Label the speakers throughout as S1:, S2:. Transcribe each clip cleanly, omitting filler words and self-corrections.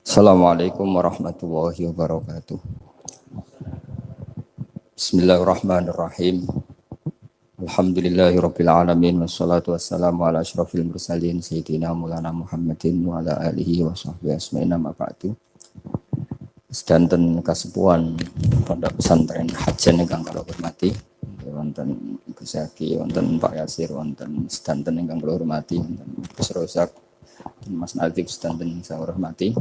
S1: Assalamualaikum warahmatullahi wabarakatuh. Bismillahirrahmanirrahim. Alhamdulillahirabbil alamin wassalatu wassalamu ala asyrofil mursalin sayyidina Maulana Muhammadin wa ala alihi wa sahbihi asma'in amma ba'du. Sedanten kasepuhan Pondok Pesantren Hajan ingkang kula hormati, wonten Gus Zaki, wonten Pak Yasir, wonten sedanten ingkang kula hormati, wonten Gus Rozak, Mas Nadif sedanten ingkang saya hormati.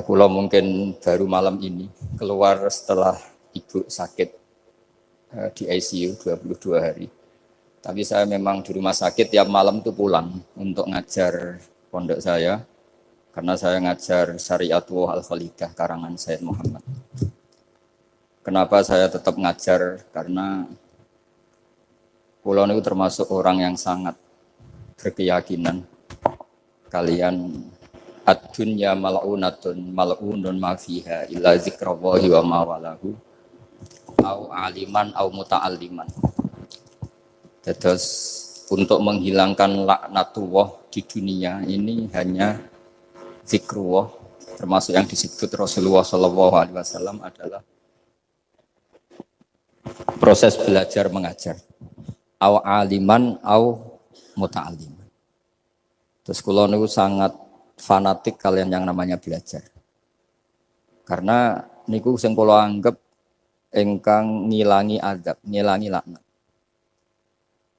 S1: Kula mungkin baru malam ini keluar setelah ibu sakit di ICU 22 hari. Tapi saya memang di rumah sakit tiap malam itu pulang untuk ngajar pondok saya. Karena saya ngajar Syariatullah Al-Khalidah karangan Sayyid Muhammad. Kenapa saya tetap ngajar? Karena kula niku termasuk orang yang sangat berkeyakinan kalian ad-dunya mal'unatun mal'unun ma fiha illa zikrallahi wa ma walahu au aliman au muta'alliman. Terus untuk menghilangkan laknatullah di dunia ini hanya zikrullah, termasuk yang disebut Rasulullah SAW adalah proses belajar mengajar au aliman au muta'alliman. Terus kula niku sangat fanatik kalian yang namanya belajar. Karena niku sing kula anggap ingkang ngilangi adab, ngilangi laknat.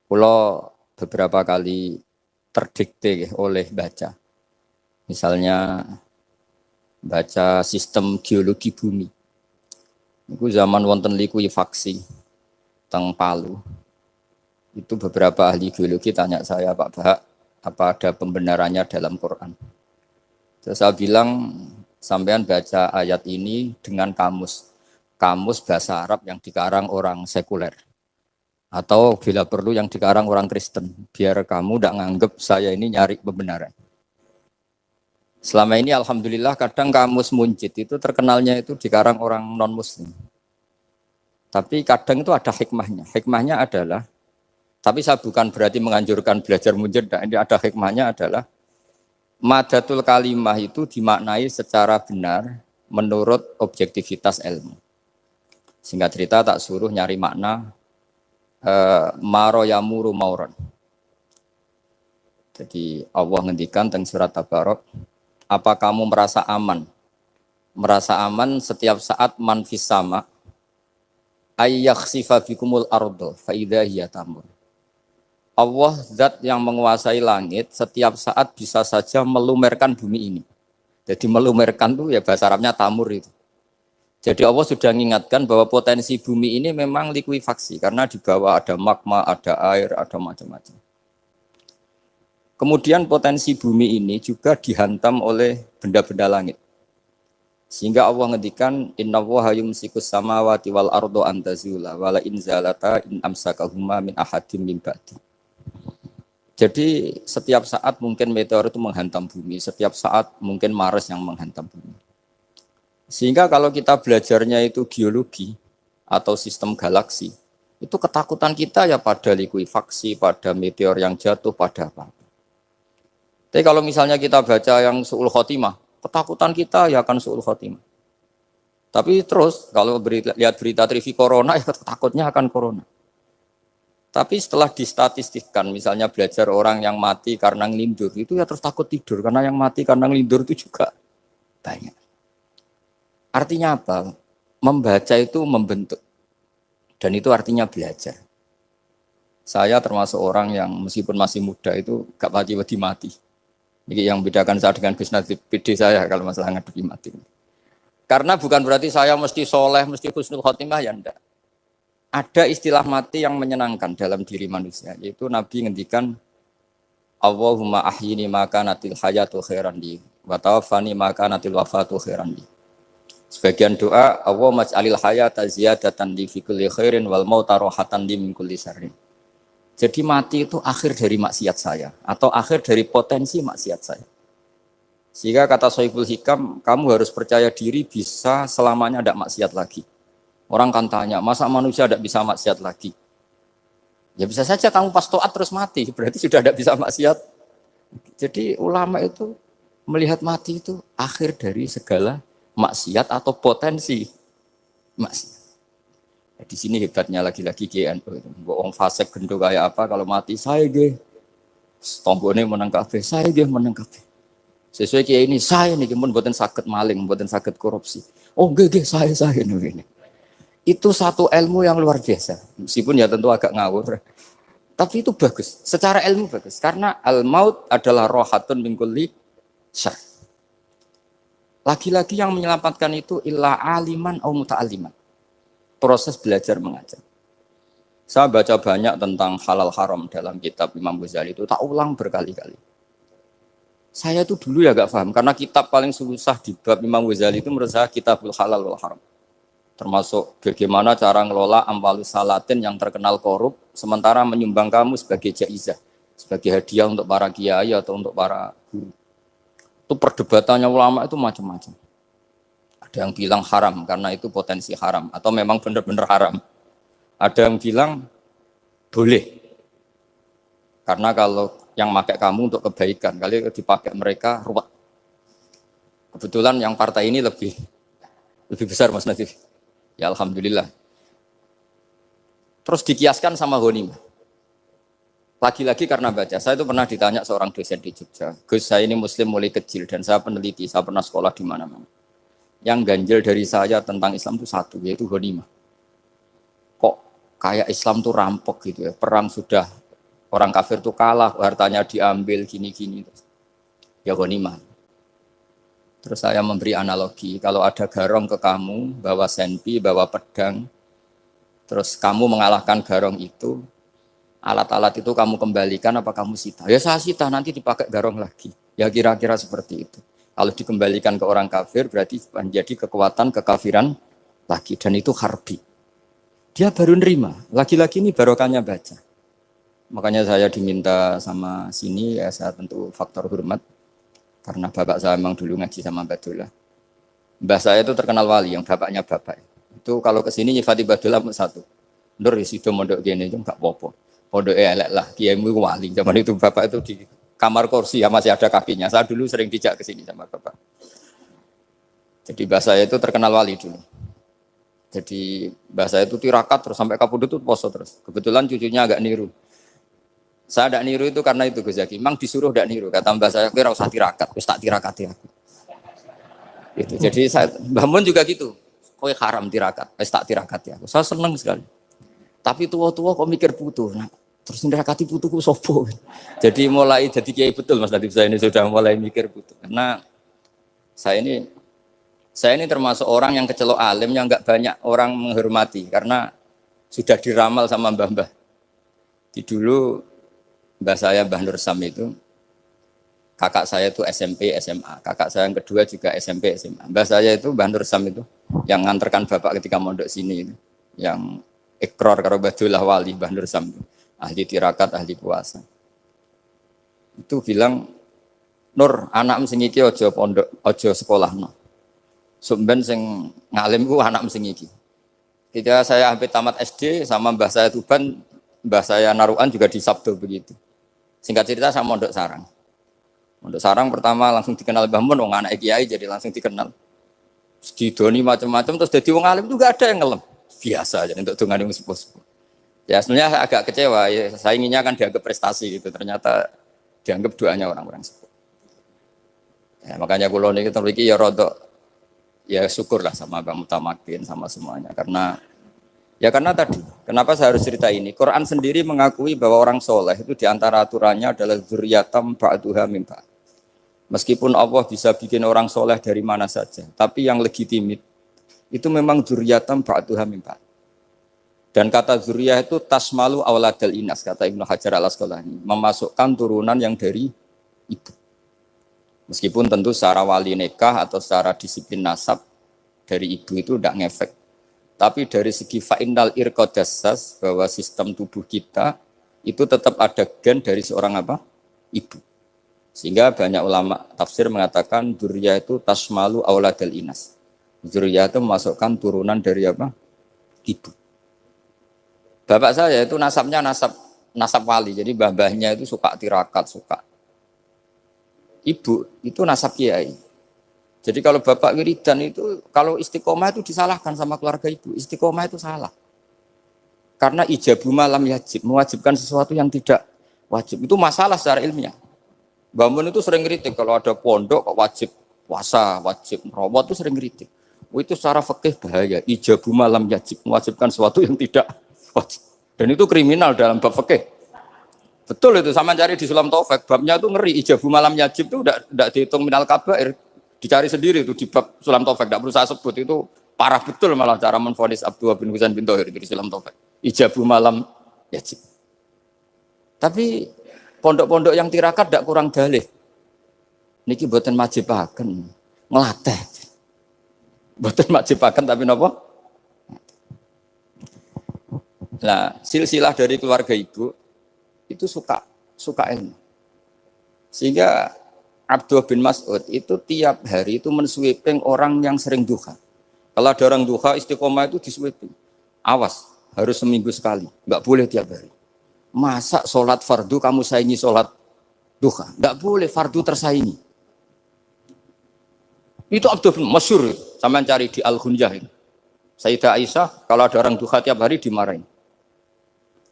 S1: Kula beberapa kali terdikte oleh baca. Misalnya baca sistem geologi bumi. Niku zaman wonten likuifaksi teng Palu. Itu beberapa ahli geologi tanya saya, Pak Bahak, apa ada pembenarannya dalam Quran? Terus saya bilang, sampean baca ayat ini dengan kamus bahasa Arab yang dikarang orang sekuler. Atau bila perlu yang dikarang orang Kristen. Biar kamu tidak nganggep saya ini nyari pembenaran. Selama ini alhamdulillah kadang kamus Munjid itu terkenalnya itu dikarang orang non-muslim. Tapi kadang itu ada hikmahnya. Hikmahnya adalah, tapi saya bukan berarti menganjurkan belajar Munjid. Ini ada hikmahnya adalah, madatul kalimah itu dimaknai secara benar menurut objektivitas ilmu. Singkat cerita tak suruh nyari makna maroyamuru mauron. Jadi Allah ngendikan teng surat Tabarok, apa kamu merasa aman? Merasa aman setiap saat man fis sama ayyakhsifa bikumul ardo fa idza hiya tamur. Allah zat yang menguasai langit setiap saat bisa saja melumerkan bumi ini. Jadi melumerkan itu ya bahasa Arabnya tamur itu. Jadi Allah sudah mengingatkan bahwa potensi bumi ini memang likuifaksi karena di bawah ada magma, ada air, ada macam-macam. Kemudian potensi bumi ini juga dihantam oleh benda-benda langit. Sehingga Allah ngendikan innallaha yumsikus samawati wal ardo an tazula wala in zalata in amsakahuma min ahadim min ba'di. Jadi setiap saat mungkin meteor itu menghantam bumi, setiap saat mungkin Mars yang menghantam bumi. Sehingga kalau kita belajarnya itu geologi atau sistem galaksi, itu ketakutan kita ya pada likuifaksi, pada meteor yang jatuh, pada apa. Tapi kalau misalnya kita baca yang su'ul khotimah, ketakutan kita ya akan su'ul khotimah. Tapi terus kalau lihat berita TV corona, ya takutnya akan corona. Tapi setelah distatistikkan, misalnya belajar orang yang mati karena ngelindur, itu ya terus takut tidur, karena yang mati karena ngelindur itu juga banyak. Artinya apa? Membaca itu membentuk. Dan itu artinya belajar. Saya termasuk orang yang meskipun masih muda itu gak mati. Ini yang membedakan saya dengan Gus Nadif PD saya kalau masalah ngadepi mati. Karena bukan berarti saya mesti soleh, mesti husnul khotimah, ya enggak. Ada istilah mati yang menyenangkan dalam diri manusia, yaitu Nabi ngendikan Allahumma ahyini maka natil hayatu khairan li wa tawaffani maka natil wafatu khairan li. Sebagian doa Allah maj'alil hayata ziyadatan li fi kulli khairin wal mauta rohatan li min kulli syarrin. Jadi mati itu akhir dari maksiat saya atau akhir dari potensi maksiat saya. Sehingga kata Sohibul Hikam, kamu harus percaya diri bisa selamanya tidak maksiat lagi. Orang kan tanya, masa manusia tidak bisa maksiat lagi? Ya bisa saja kamu pas taat terus mati, berarti sudah tidak bisa maksiat. Jadi ulama itu Melihat mati itu akhir dari segala maksiat atau potensi maksiat. Di sini hebatnya lagi-lagi GNU itu. Wong fasik gendho kayak apa kalau mati saya ge. Tombone menang kabeh, saya ge menang kabeh. Sesuai kiai ini saya nih pun mboten saged maling, mboten saged korupsi. Oh nggih saya ini. Itu satu ilmu yang luar biasa. Meskipun ya tentu agak ngawur. Tapi itu bagus. Secara ilmu bagus karena al maut adalah rohatun min kulli syarr. Lagi-lagi yang menyelamatkan itu illa aliman au muta'alliman. Proses belajar mengajar. Saya baca banyak tentang halal haram dalam kitab Imam Ghazali itu tak ulang berkali-kali. Saya itu dulu ya gak paham karena kitab paling susah di bab Imam Ghazali itu menurut saya kitabul halal wal haram. Termasuk bagaimana cara ngelola amwalus salatin yang terkenal korup sementara menyumbang kamu sebagai jaizah, sebagai hadiah untuk para kiai atau untuk para guru. Itu perdebatannya ulama itu macam-macam. Ada yang bilang haram karena itu potensi haram atau memang benar-benar haram. Ada yang bilang boleh karena kalau yang pakai kamu untuk kebaikan, kali dipakai mereka ruwet. Kebetulan yang partai ini lebih besar Mas Nadif. Ya alhamdulillah. Terus dikiaskan sama ghanimah. Lagi-lagi karena baca, saya itu pernah ditanya seorang dosen di Jogja. Gus, saya ini muslim mulai kecil dan saya peneliti, saya pernah sekolah di mana-mana. Yang ganjil dari saya tentang Islam itu satu, yaitu ghanimah. Kok kayak Islam tuh rampok gitu ya, perang sudah orang kafir tuh kalah, hartanya diambil gini-gini. Ya ghanimah. Terus saya memberi analogi, kalau ada garong ke kamu, bawa senpi, bawa pedang, terus kamu mengalahkan garong itu, alat-alat itu kamu kembalikan apa kamu sita? Ya saya sita, nanti dipakai garong lagi. Ya kira-kira seperti itu. Kalau dikembalikan ke orang kafir, berarti menjadi kekuatan kekafiran lagi. Dan itu harbi. Dia baru nerima, lagi-lagi ini barokahnya baca. Makanya saya diminta sama sini, ya saya tentu faktor hormat. Karena bapak saya memang dulu ngaji sama Badullah. Mbah saya itu terkenal wali, yang bapaknya bapak. Itu kalau kesini nyifati Badullah satu. Nur isido mondok gini, itu enggak apa-apa. Pondok elek lah, kiaimu wali. Zaman itu bapak itu di kamar kursi ya masih ada kakinya. Saya dulu sering dijak ke sini sama bapak. Jadi mbah saya itu terkenal wali dulu. Jadi mbah saya itu tirakat terus sampai kapundhut itu poso terus. Kebetulan cucunya agak niru. Saya tidak niru itu karena itu Gus Zaki. Memang disuruh tidak niru. Kata mbah saya, kira usah tirakat, terus tak tirakati aku. Gitu. Jadi saya, Mbah Mun juga gitu. Kowe haram tirakat, terus tak tirakati aku. Saya senang sekali. Tapi tua-tua kok mikir putu. Nah, terus nirakati putuku sopo. Jadi mulai jadi kiai betul Mas Nadif, saya ini sudah mulai mikir putu. Karena saya ini termasuk orang yang kecelok alim yang enggak banyak orang menghormati karena sudah diramal sama mbah-mbah. Di dulu mbah saya Mbah Nur Sam itu, kakak saya itu SMP, SMA, kakak saya yang kedua juga SMP, SMA. Mbah saya itu Mbah Nur Sam itu, yang nganterkan bapak ketika mondok sini itu, yang ikrar karo Badullah wali Mbah Nur Sam itu, ahli tirakat, ahli puasa. Itu bilang, Nur, anak sing iki ojo pondok, ojo sekolah no. Sumben sing ngalim ku anak sing iki. Ketika saya hampir tamat SD sama mbah saya Tuban, mbah saya Naruan juga di Sabdo begitu. Singkat cerita saya mondok sarang. Mondok sarang pertama langsung dikenal Mbah Mun, wong anak kiai jadi langsung dikenal. Didoni macam-macam terus jadi wong alim juga ada yang ngelem. Biasa aja untuk dongane sepuh-sepuh. Ya sebenarnya agak kecewa ya, saya inginnya kan dianggap prestasi gitu. Ternyata dianggap doanya orang-orang sepuh. Ya, makanya kula niki mriki ya rodok ya syukurlah sama Bang Mutamakin sama semuanya karena tadi, kenapa saya harus cerita ini? Quran sendiri mengakui bahwa orang soleh itu diantara aturannya adalah dzurriyatam ba'duha min ba'd. Meskipun Allah bisa bikin orang soleh dari mana saja, tapi yang legitimit itu memang dzurriyatam ba'duha min ba'd. Dan kata dzurriyah itu tasmalu auladal inas, kata Ibnu Hajar al-Asqalani, memasukkan turunan yang dari ibu. Meskipun tentu secara wali nikah atau secara disiplin nasab dari ibu itu tidak ngefek. Tapi dari segi fa'innal irqadassas bahwa sistem tubuh kita itu tetap ada gen dari seorang apa? Ibu. Sehingga banyak ulama tafsir mengatakan dzurriyyah itu tasmalu auladal inas. Dzurriyyah itu memasukkan turunan dari apa? Ibu. Bapak saya itu nasabnya nasab wali. Jadi mbah-mbahnya itu suka tirakat, suka. ibu itu nasab kiai. Jadi kalau bapak wiridan itu, kalau istiqomah itu disalahkan sama keluarga ibu. Istiqomah itu salah. Karena ijabu malam yajib, mewajibkan sesuatu yang tidak wajib. Itu masalah secara ilmiah. Mbak Mun itu sering kritik kalau ada pondok kok wajib puasa, wajib merawat itu sering kritik. Itu secara fikih bahaya. Ijabu malam yajib, mewajibkan sesuatu yang tidak wajib. Dan itu kriminal dalam bab fikih. Betul itu, sama cari di Sulam Taufik, babnya itu ngeri. Ijabu malam yajib itu tidak dihitung minal kabair. Dicari sendiri itu di bab Sulam Taufik, tidak perlu saya sebut. Itu parah betul malah cara menvonis Abdullah bin Husain bin Thohir di Sulam Taufik. Ijabu malam yajib. Tapi pondok-pondok yang tirakat tidak kurang dalih. Niki boten majibaken, ngelatih. Boten majibaken tapi napa? Nah, silsilah dari keluarga ibu itu suka ilmu. Sehingga Abdullah bin Mas'ud itu tiap hari itu mensweeping orang yang sering duha. Kalau ada orang duha istiqomah itu disweeping. Awas, harus seminggu sekali, nggak boleh tiap hari. Masa sholat fardu kamu saingi sholat duha? Nggak boleh, fardu tersaingi. Itu Abdullah bin masyhur, sama cari di Al-Hunjah ini. Sayyidah Aisyah kalau ada orang duha tiap hari dimarahin.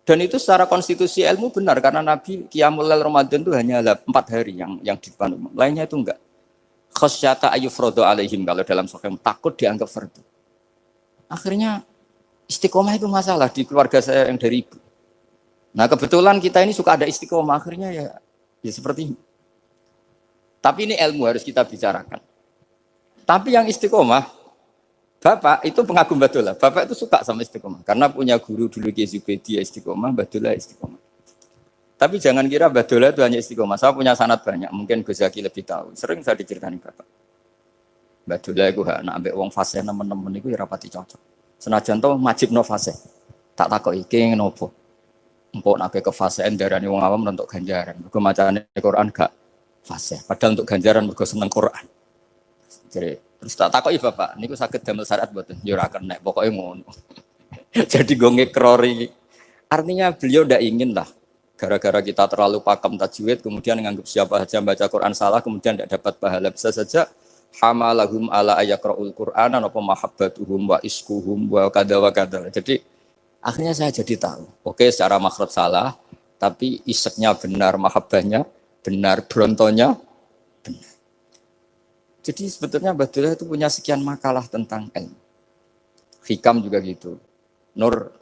S1: Dan itu secara konstitusi ilmu benar karena Nabi Qiyamul Lail Ramadan itu hanya 4 hari yang dipandu. Lainnya itu enggak. Khasyata ayyufrodo alaihim kalau dalam sahih takut dianggap fardu. Akhirnya istiqomah itu masalah di keluarga saya yang dari ibu. Nah kebetulan kita ini suka ada istiqomah akhirnya ya seperti ini. Tapi ini ilmu harus kita bicarakan. Tapi yang istiqomah Bapak itu pengagum Badullah. Bapak itu suka sama istiqomah. Karena punya guru dulu Ki Zubedi istiqomah, Badullah istiqomah. Tapi jangan kira Badullah itu hanya istiqomah. Saya punya sanad banyak. Mungkin Gus Zaki lebih tahu. Sering saya diceritain Bapak. Badullah itu nak ambek wong fasih teman-teman itu ya rapati cocok. Senajan to majib no fasih. Tak takoki iki ngopo. Engko nek ke fasihan darani wong awam untuk ganjaran. Mergo macane Quran gak fasih. Padahal untuk ganjaran mergo seneng Quran. Jadi terus tak takoki Bapak, niku saged damel syariat mboten? Ya ora kenek, pokoke ngono. Jadi go ngekrori. Artinya beliau ndak ingin lah gara-gara kita terlalu pakem tajwid kemudian menganggap siapa saja baca Quran salah kemudian tidak dapat pahala. Bisa saja hamalahum ala ayaqraul Qur'ana apa mahabbatuhum wa iskuhum wa kada wa kada. Jadi akhirnya saya jadi tahu. Oke, secara makhraj salah, tapi iseknya benar, mahabbahnya benar, brontonya benar. Jadi sebetulnya Badullah itu punya sekian makalah tentang ilmu. Hikam juga gitu. Nur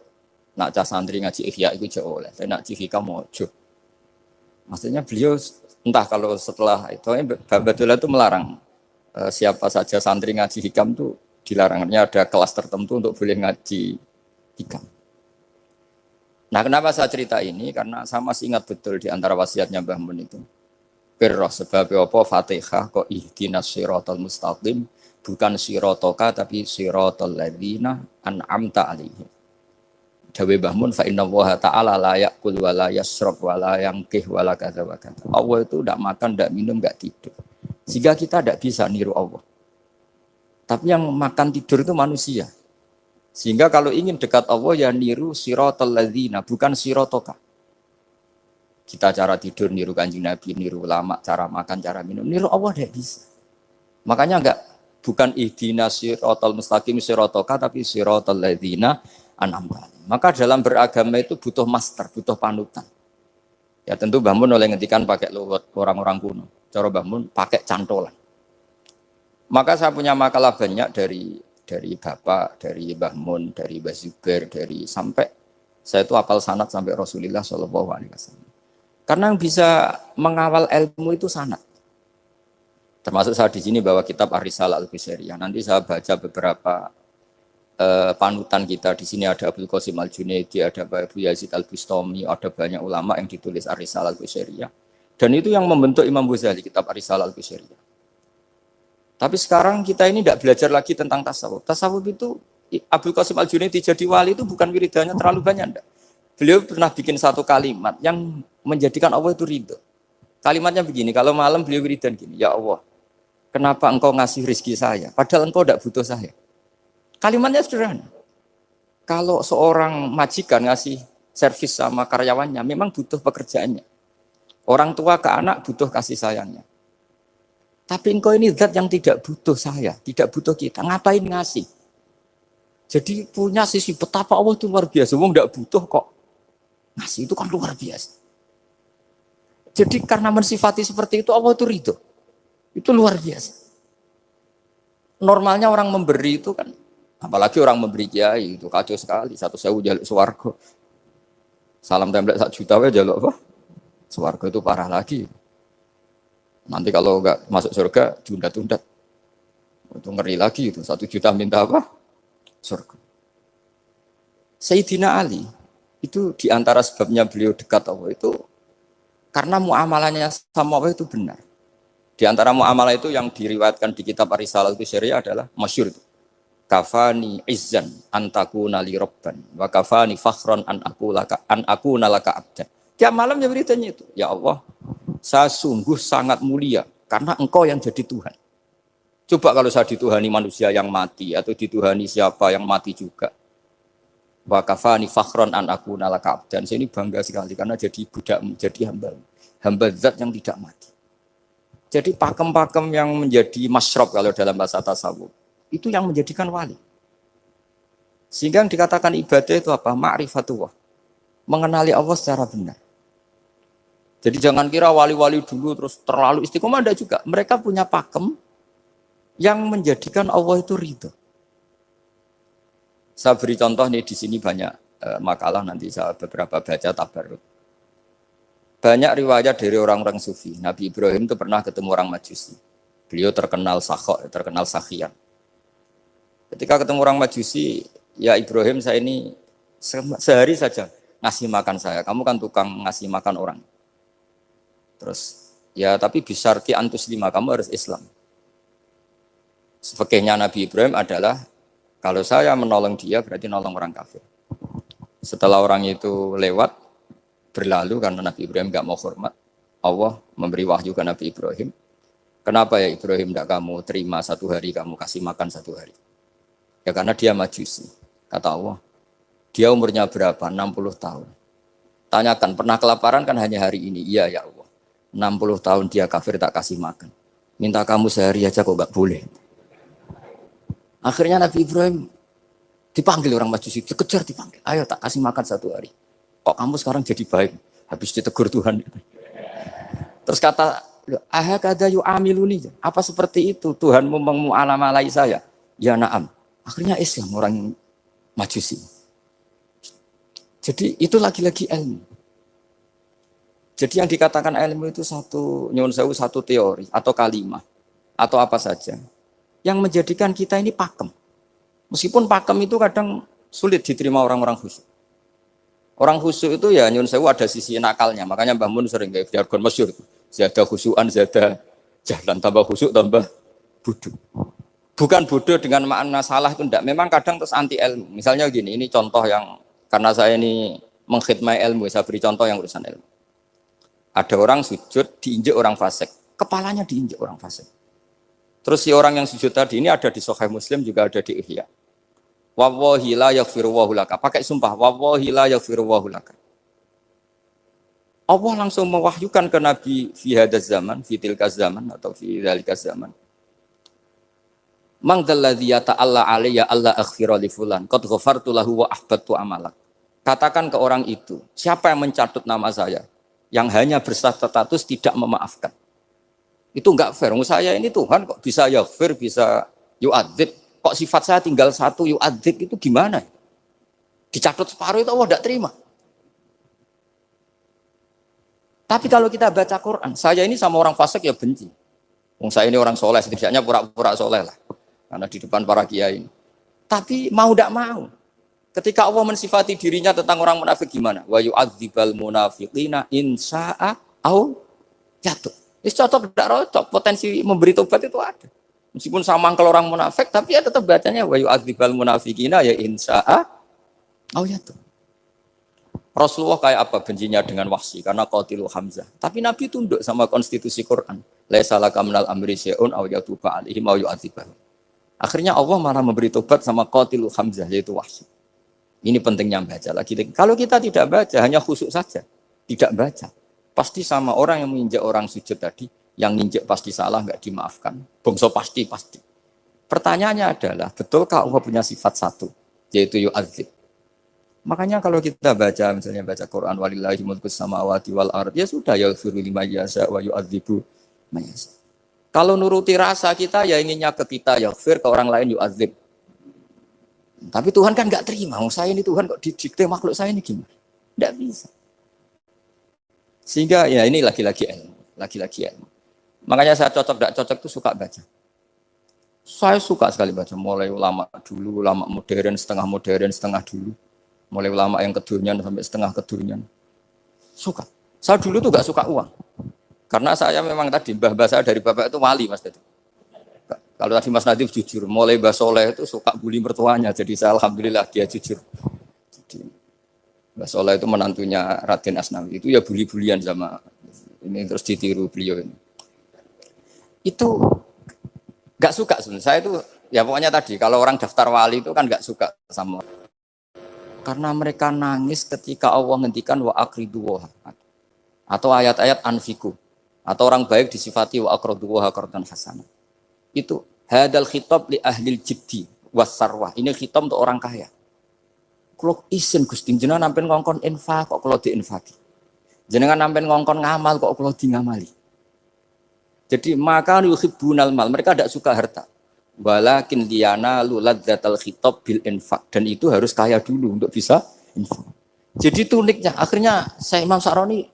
S1: nak cah santri ngaji ihya itu jauh oleh. Tapi nak ngaji hikam mojo. Maksudnya beliau entah kalau setelah itu Badullah itu melarang siapa saja santri ngaji hikam itu dilarangnya ada kelas tertentu untuk boleh ngaji hikam. Nah kenapa saya cerita ini? Karena saya masih ingat betul di antara wasiatnya Mbah Mun itu. Pirroh sebab apa Fatihah kok ihdinas siratal mustaqim bukan siratoka tapi siratal ladzina an'amta alaihim. Dawe Mbah Mun fa inna Allaha ta'ala la ya'kul wa la yashrab wa la yanqih wa la kadza wa kadza. Allah itu enggak makan, enggak minum, enggak tidur. Sehingga kita enggak bisa niru Allah. Tapi yang makan tidur itu manusia. Sehingga kalau ingin dekat Allah ya niru siratal ladzina bukan siratoka. Kita cara tidur niru Kanjeng Nabi, niru ulama, cara makan, cara minum, niru Allah tidak bisa. Makanya bukan ihdinas siratal mustaqim siratoka tapi siratal ladzina an'amta. Maka dalam beragama itu butuh master, butuh panutan. Ya tentu Mbah Mun oleh ngendikan pakai luwet orang-orang kuno. Cara Mbah Mun pakai cantolan. Maka saya punya makalah banyak dari Bapak, dari Mbah Mun, dari Mbah Zubair, dari sampai saya itu hafal sanad sampai Rasulullah sallallahu alaihi wasallam. Karena yang bisa mengawal ilmu itu sanad. Termasuk saya di sini bawa kitab Ar-Risalah Al-Qusairiyah. Nanti saya baca beberapa panutan kita. Di sini ada Abdul Qasim Al-Junaidi, ada Abu Yazid Al-Bustami, ada banyak ulama yang ditulis Ar-Risalah Al-Qusairiyah. Dan itu yang membentuk Imam Ghazali, kitab Ar-Risalah Al-Qusairiyah. Tapi sekarang kita ini tidak belajar lagi tentang tasawuf. Tasawuf itu Abdul Qasim Al-Junaidi jadi wali itu bukan wiridannya terlalu banyak, enggak. Beliau pernah bikin satu kalimat yang menjadikan Allah itu ridho. Kalimatnya begini, kalau malam beliau wiridan gini, ya Allah, kenapa engkau ngasih rezeki saya, padahal engkau tidak butuh saya. Kalimatnya sederhana. Kalau seorang majikan ngasih servis sama karyawannya, memang butuh pekerjaannya. Orang tua ke anak butuh kasih sayangnya. Tapi engkau ini zat yang tidak butuh saya, tidak butuh kita. Ngapain ngasih? Jadi punya sisi betapa Allah itu luar biasa. Wong enggak butuh kok. Ngasih itu kan luar biasa. Jadi karena mensifati seperti itu Allah itu ridho. Itu luar biasa. Normalnya orang memberi itu kan, apalagi orang memberi kiai itu kacau sekali. 1.000 jaluk swarga. Salam template 1 juta wae jaluk apa? Swarga itu parah lagi. Nanti kalau enggak masuk surga tunda-tunda. Itu ngeri lagi itu. 1 juta minta apa? Surga. Sayyidina Ali itu diantara sebabnya beliau dekat Allah itu karena muamalahnya sama Allah itu benar. Di antara muamalah itu yang diriwayatkan di kitab Ar-Risalah itu syariah adalah masyhur itu. Kafani izzan antakuna li rabban wa kafani fakhran an aku nalaka abdan. Tiap malam dia beritanya itu, ya Allah, saya sungguh sangat mulia karena engkau yang jadi Tuhan. Coba kalau saya dituhani manusia yang mati atau dituhani siapa yang mati juga. Wa kafani fakhran an aku nalaka abdan. Saya ini bangga sekali karena jadi budakmu, jadi hamba zat yang tidak mati. Jadi pakem-pakem yang menjadi masyrob kalau dalam bahasa tasawuf itu yang menjadikan wali. Sehingga yang dikatakan ibadah itu apa? Ma'rifatullah. Mengenali Allah secara benar. Jadi jangan kira wali-wali dulu terus terlalu istiqomah, ada juga. Mereka punya pakem yang menjadikan Allah itu ridho. Saya beri contoh nih di sini banyak makalah nanti saya beberapa baca tabarruk. Banyak riwayat dari orang-orang sufi. Nabi Ibrahim itu pernah ketemu orang Majusi. Beliau terkenal sakhok, terkenal sakhian. Ketika ketemu orang Majusi, ya Ibrahim saya ini sehari saja ngasih makan saya. Kamu kan tukang ngasih makan orang. Terus ya tapi bisyarti antus lima, kamu harus Islam. Fikihnya Nabi Ibrahim adalah kalau saya menolong dia berarti nolong orang kafir. Setelah orang itu lewat berlalu karena Nabi Ibrahim enggak mau hormat, Allah memberi wahyu ke Nabi Ibrahim. Kenapa ya Ibrahim enggak kamu terima 1 hari, kamu kasih makan 1 hari? Ya karena dia Majusi. Kata Allah, dia umurnya berapa? 60 tahun. Tanyakan, pernah kelaparan kan hanya hari ini? Iya ya Allah. 60 tahun dia kafir tak kasih makan. Minta kamu sehari aja kok enggak boleh. Akhirnya Nabi Ibrahim dipanggil orang Majusi, dikejar dipanggil. Ayo tak kasih makan 1 hari. Kok kamu sekarang jadi baik? Habis ditegur Tuhan. Terus kata, ahakada yu'amiluni. Apa seperti itu? Tuhanmu mengu'alamalai saya. Ya na'am. Akhirnya Islam orang Majusi. Jadi itu lagi-lagi ilmu. Jadi yang dikatakan ilmu itu satu teori atau kalimat atau apa saja yang menjadikan kita ini pakem. Meskipun pakem itu kadang sulit diterima orang-orang khusyuk. Orang khusyuk itu ya nyun sewu ada sisi nakalnya. Makanya Mbah Mun sering kayak jargon masyhur. Zada khusyuan, zada jalan, tambah khusyuk, tambah bodoh. Bukan bodoh dengan makna salah itu enggak. Memang kadang terus anti ilmu. Misalnya gini, ini contoh yang karena saya ini mengkhidmati ilmu, saya beri contoh yang urusan ilmu. Ada orang sujud diinjek orang fasik, kepalanya diinjek orang fasik. Terus si orang yang sujud tadi ini ada di Sahih Muslim, juga ada di Ihya. Wallahi la yaghfirullahu laka. Pakai sumpah, wallahi la yaghfirullahu laka. Allah langsung mewahyukan ke Nabi fi hadzal zaman, fi tilkaz zaman atau fi dzalikaz zaman. Man dzalladzi yata'alla alayya alla aghfira li fulan qad ghafartu lahu wa ahbattu amalak. Katakan ke orang itu, siapa yang mencatut nama saya yang hanya berstatus tidak memaafkan. Itu enggak fair. Saya ini Tuhan kok bisa yaghfir, bisa yu'adzib. Kok sifat saya tinggal 1 yu'adzib itu gimana? Dicatut separuh itu Allah enggak terima. Tapi kalau kita baca Quran, saya ini sama orang fasik ya benci. Saya ini orang soleh, setidaknya pura-pura soleh lah. Karena di depan para kiai. Tapi mau tidak mau. Ketika Allah mensifati dirinya tentang orang munafik gimana? Wa yu'adzibal munafiqina in sya'a au yatub. Ini cocok tidak cocok, potensi memberi tobat itu ada. Meskipun sama kalau orang munafik, tapi ya tetap bacanya wa yu'adzibal munafiqina ya in sya'a au yatub. Rasulullah kayak apa bencinya dengan Wahsy karena qatilu Hamzah. Tapi Nabi tunduk sama konstitusi Quran. Laisa laka minal amri syai'un aw yatuba alaihim aw yu'adzibahum. Akhirnya Allah malah memberi tobat sama qatilu Hamzah yaitu Wahsy. Ini pentingnya baca lagi. Kalau kita tidak baca hanya khusyuk saja, tidak baca, pasti sama orang yang menginjak orang sujud tadi yang nginjek pasti salah, nggak dimaafkan. Bongso pasti. Pertanyaannya adalah, betulkah Allah punya sifat satu, yaitu yu'adzib? Makanya kalau kita baca, misalnya baca Quran, walillahi mulkus samawati wal ard, ya sudah, yaghfiru liman yasha wa yu'adzibu man yasha. Kalau nuruti rasa kita, ya inginnya ke kita, yaghfir, ke orang lain yu'adzib. Tapi Tuhan kan nggak terima, saya ini Tuhan kok didikte makhluk saya ini gimana? Nggak bisa. Sehingga ya ini lagi-lagi ilmu. Makanya saya cocok tidak cocok itu suka baca. Saya suka sekali baca, mulai ulama dulu, ulama modern, setengah dulu. Mulai ulama yang kedunian sampai setengah kedunian. Suka. Saya dulu tuh gak suka uang. Karena saya memang tadi, mbah saya dari bapak itu wali Mas Dadi. Kalau tadi Mas Nadif jujur, mulai Mbah Soleh itu suka bully mertuanya. Jadi saya alhamdulillah dia jujur. Jadi Mbah Soleh itu menantunya Raden Asnawi. Itu ya bully-bulian sama ini terus ditiru beliau ini. Itu gak suka sebenarnya. Saya itu ya pokoknya tadi kalau orang daftar wali itu kan gak suka sama. Karena mereka nangis ketika Allah ngendikan wa akridu wa atau ayat-ayat anfiku atau orang baik disifati wa akridu wa qardan hasanah. Itu hadal khitab li ahlil jiddi wasarwah. Ini khitab untuk orang kaya. Kalau isin Gusti jenengan nampen ngongkon infak kok kalau diinfaki. Jenengan nampen ngongkon ngamal kok kalau di ngamali. Jadi maka yuhibbunal mal, mereka tidak suka harta. Walakin liyana luladzatal khitab bil infak, dan itu harus kaya dulu untuk bisa infak. Jadi itu uniknya. Akhirnya saya Imam Sa'roni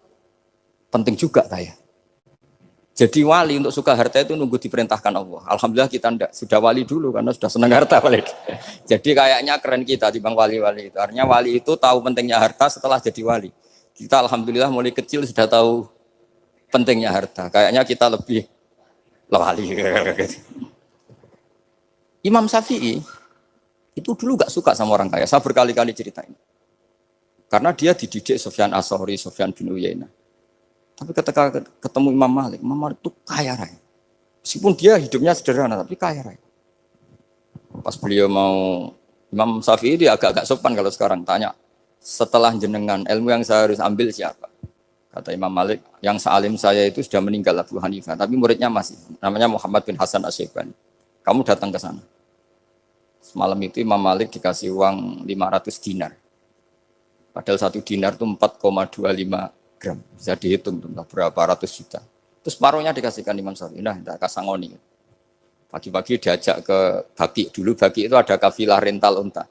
S1: penting juga kaya. Jadi wali untuk suka harta itu nunggu diperintahkan Allah. Alhamdulillah kita enggak, sudah wali dulu karena sudah senang harta wali. Jadi kayaknya keren kita dibanding wali-wali itu. Artinya wali itu tahu pentingnya harta setelah jadi wali. Kita alhamdulillah mulai kecil sudah tahu pentingnya harta. Kayaknya kita lebih wali. Imam Syafi'i itu dulu gak suka sama orang kaya. Saya berkali-kali ceritain. Karena dia dididik Sufyan As-Sahri, Sufyan bin Uyainah. Tapi ketika ketemu Imam Malik itu kaya raya. Meskipun dia hidupnya sederhana, tapi kaya raya. Pas beliau mau, Imam Syafi'i dia agak-agak sopan kalau sekarang tanya, setelah jenengan ilmu yang saya harus ambil siapa? Kata Imam Malik, yang sealim saya itu sudah meninggal Abu Hanifah, tapi muridnya masih, namanya Muhammad bin Hasan Asy-Syaibani. Kamu datang ke sana. Semalam itu Imam Malik dikasih uang 500 dinar. Padahal 1 dinar itu 4,25 gram. Bisa dihitung berapa ratus juta. Terus separuhnya dikasihkan Imam Syafi'i. Nah, tidak kasangoni. Pagi-pagi diajak ke Baki. Dulu Baki itu ada kafilah rental unta.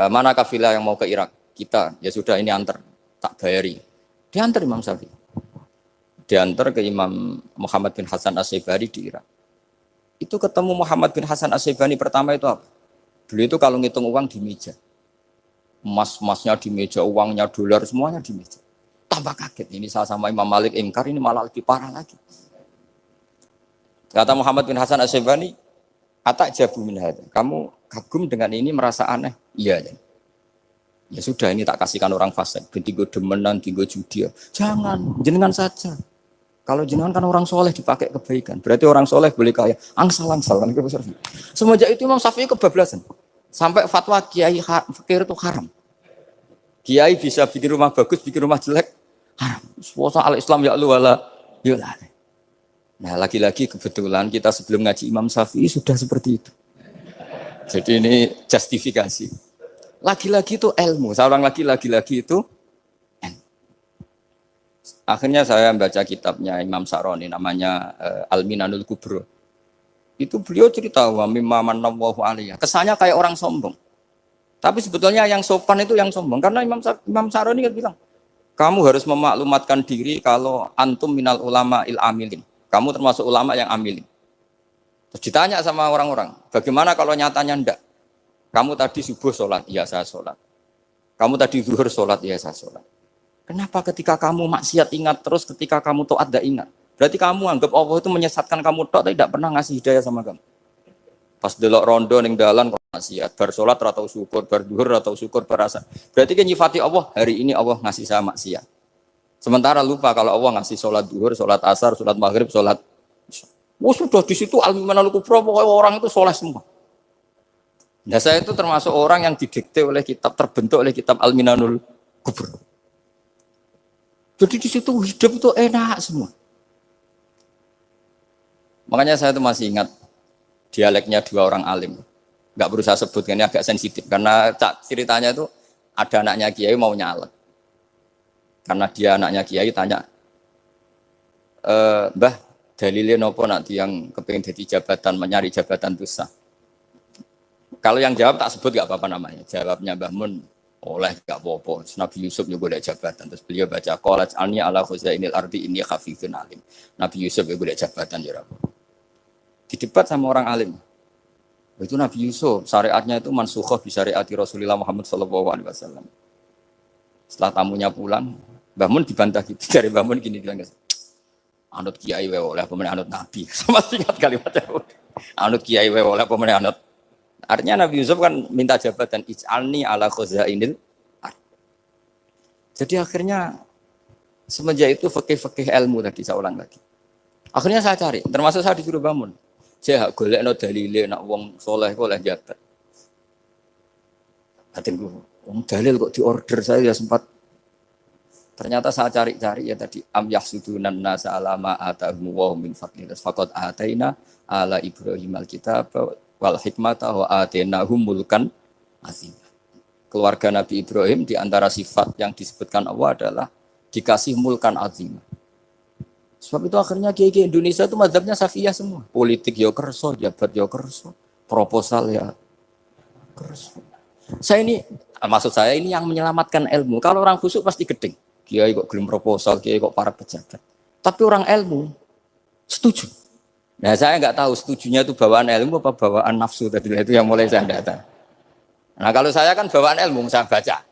S1: Mana kafilah yang mau ke Irak? Kita. Ya sudah ini antar. Tak bayari. Diantar Imam Syafi'i. Diantar ke Imam Muhammad bin Hasan Asy-Syaibani di Irak. Itu ketemu Muhammad bin Hasan Asy-Syaibani pertama itu apa? Beliau itu kalau ngitung uang di meja. Emas-emasnya di meja, uangnya dolar, semuanya di meja. Tambah kaget, ini saya sama Imam Malik ingkar, ini malah lebih parah lagi. Kata Muhammad bin Hasan Asy-Syaibani, atak jabu min hadza. Kamu kagum dengan ini merasa aneh? Iya. Ya sudah, ini tak kasihkan orang fasik. Tinggo demenan, tinggo judi. Jangan, jenengan saja. Kalau jenengan kan orang soleh dipakai kebaikan. Berarti orang soleh boleh kaya. Angsal-angsal. Semenjak itu Imam Syafi'i kebablasan. Sampai fatwa kiai fakir itu haram. Kiai bisa bikin rumah bagus, bikin rumah jelek. Haram. Puasa al-Islam ya wala yulah. Nah lagi-lagi kebetulan kita sebelum ngaji Imam Syafi'i sudah seperti itu. Jadi ini justifikasi. Lagi-lagi itu ilmu. Seorang lagi-lagi itu akhirnya saya baca kitabnya Imam Sa'roni namanya Al-Minanul Kubro. Itu beliau cerita wa mimma manallahu alaihi. Kesannya kayak orang sombong. Tapi sebetulnya yang sopan itu yang sombong karena Imam Sa'roni kan bilang, kamu harus memaklumatkan diri kalau antum minal ulama il amilin. Kamu termasuk ulama yang amilin. Terus ditanya sama orang-orang, bagaimana kalau nyatanya enggak? Kamu tadi subuh sholat, iya saya sholat. Kamu tadi zuhur sholat, iya saya sholat. Kenapa ketika kamu maksiat ingat terus, ketika kamu taat tidak ingat? Berarti kamu anggap Allah itu menyesatkan kamu tok, tapi tidak pernah ngasih hidayah sama kamu. Pas delok rondo ning dalan kok maksiat, bar salat ora tau syukur, bar zuhur ora tau syukur, berasa. Berarti kan nyifati Allah, hari ini Allah ngasih saya maksiat. Sementara lupa kalau Allah ngasih salat zuhur, salat asar, salat maghrib, salat. Oh sudah di situ al-Minanul Kubro, pokoknya orang itu soleh semua. Nah saya itu termasuk orang yang didikte oleh kitab, terbentuk oleh kitab Al-Minanul Kubro. Jadi di situ hidup itu enak semua. Makanya saya tuh masih ingat dialeknya dua orang alim. Nggak berusaha sebut, ini agak sensitif. Karena ceritanya itu ada anaknya kiai mau nyalek. Karena dia anaknya kiai tanya, Mbah, dalilnya nopo nanti yang kepingin jadi jabatan, mencari jabatan itu sah. Kalau yang jawab tak sebut gak apa-apa namanya. Jawabnya Mbah Mun, oleh gak apa-apa. Nabi Yusuf juga ada jabatan. Terus beliau baca, qalat alni ala khuzainil ardi inni khafifun alim. Nabi Yusuf juga ada jabatan. Ya, di debat sama orang alim. Itu Nabi Yusuf, syariatnya itu mansukhoh bi syariati Rasulullah Muhammad SAW. Setelah tamunya pulang, Mbah Mun dibantah gitu. Dari Mbah Mun gini bilang, anut kiai wae oleh pemenang anut nabi. Sama singkat kalimatnya. Anut kiai wae oleh pemenang anut. Artinya Nabi Yusuf kan minta jabatan ij'alni ala khuzainil ard. Jadi akhirnya semenjak itu fikih-fikih ilmu tadi saya ulang lagi. Akhirnya saya cari, termasuk saya disuruh bangun. Saya golekno dalile nak wong soleh kok oleh jabat. Batinku, wong dalil kok diorder saya ya sempat. Ternyata saya cari-cari ya tadi am yahsudunan nasa alama atahum wa min fadlih faqad ataina ala Ibrahim alkitab wal hikmata wa atainahum mulkan azim. Keluarga Nabi Ibrahim di antara sifat yang disebutkan Allah adalah dikasih mulkan azim. Sebab itu akhirnya kiai Indonesia itu mazhabnya Safiyah semua. Politik ya kerso, jabat ya kerso, proposal ya kerso. Saya ini, maksud saya ini yang menyelamatkan ilmu. Kalau orang khusyuk pasti gedeng. Kiai kok gelem proposal, kiai kok para pejabat. Tapi orang ilmu setuju. Nah saya nggak tahu setujunya itu bawaan ilmu apa bawaan nafsu tadi itu yang mulai saya data. Nah kalau saya kan bawaan ilmu saya baca.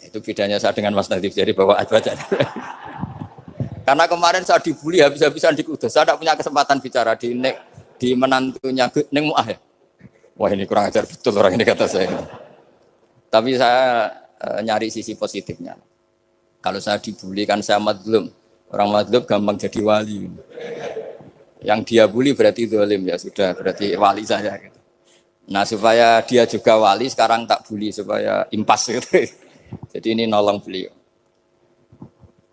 S1: Itu bedanya saya dengan Mas Nadif jadi bawaan baca. Karena kemarin saya dibully habis-habisan di Kudus. Saya tidak punya kesempatan bicara di menantunya Neng Mu'ah ya. Wah ini kurang ajar betul orang ini kata saya. Tapi saya nyari sisi positifnya. Kalau saya dibully kan saya madlum. Orang madlum gampang jadi wali. Yang dia bully berarti zalim ya sudah berarti wali saya. Gitu. Nah supaya dia juga wali sekarang tak bully supaya impas gitu. Jadi ini nolong beliau.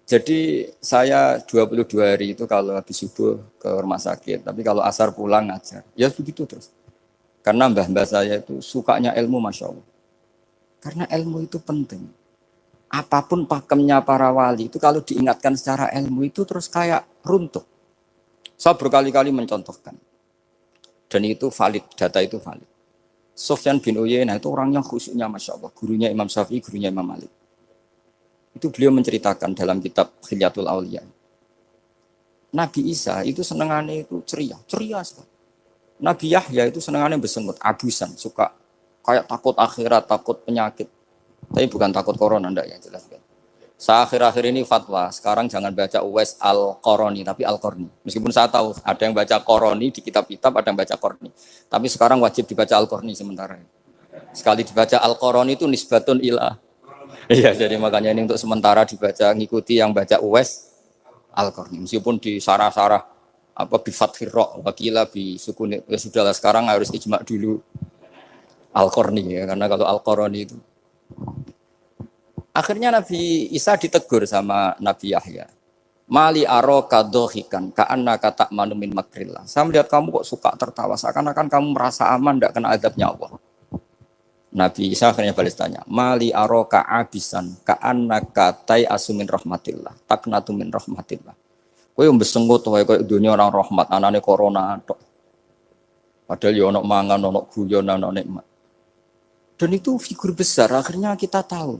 S1: Jadi saya 22 hari itu kalau habis subuh ke rumah sakit, tapi kalau asar pulang ngajar. Ya begitu terus. Karena mbah-mbah saya itu sukanya ilmu Masya Allah. Karena ilmu itu penting. Apapun pakemnya para wali itu kalau diingatkan secara ilmu itu terus kayak runtuh. Saya berkali-kali mencontohkan. Dan itu valid, data itu valid. Sufyan bin Uyainah itu orang yang khusyuknya Masya Allah. Gurunya Imam Syafi'i, gurunya Imam Malik. Itu beliau menceritakan dalam kitab Khilyatul Auliya. Nabi Isa itu senengannya itu ceria sekali. Nabi Yahya itu senengannya bersengut, abusan, suka kayak takut akhirat, takut penyakit. Tapi bukan takut corona, enggak ya jelas kan. Saya akhir-akhir ini fatwa, sekarang jangan baca Uwais Al-Qarani, tapi Al-Qarni. Meskipun saya tahu ada yang baca Qarani di kitab-kitab, ada yang baca Qarni. Tapi sekarang wajib dibaca Al-Qarni sementara. Sekali dibaca Al-Qarani itu nisbatun ilah. Iya, jadi makanya ini untuk sementara dibaca, ngikuti yang baca Uwais Al-Qarni. Meskipun di sarah-sarah apa bi fathir ra wakila bi sukun ya sudahlah sekarang harus ijma dulu Al-Qarni ya karena kalau Al-Qarani itu akhirnya Nabi Isa ditegur sama Nabi Yahya. Mali aroka dohikan ka'anna kata manumin makrillah. Saya melihat kamu kok suka tertawa seakan-akan kamu merasa aman tidak kena azabnya Allah. Nabi Isa akhirnya balas tanya, Mali aroka abisan ka'anna katai asumin rahmatillah, taknatu min rahmatillah. Kowe mbesenggut wae koyo dunia orang rahmat, anane corona tok. Padahal ya ono mangan, ono guyon, ono nikmat. Dan itu figur besar, akhirnya kita tahu.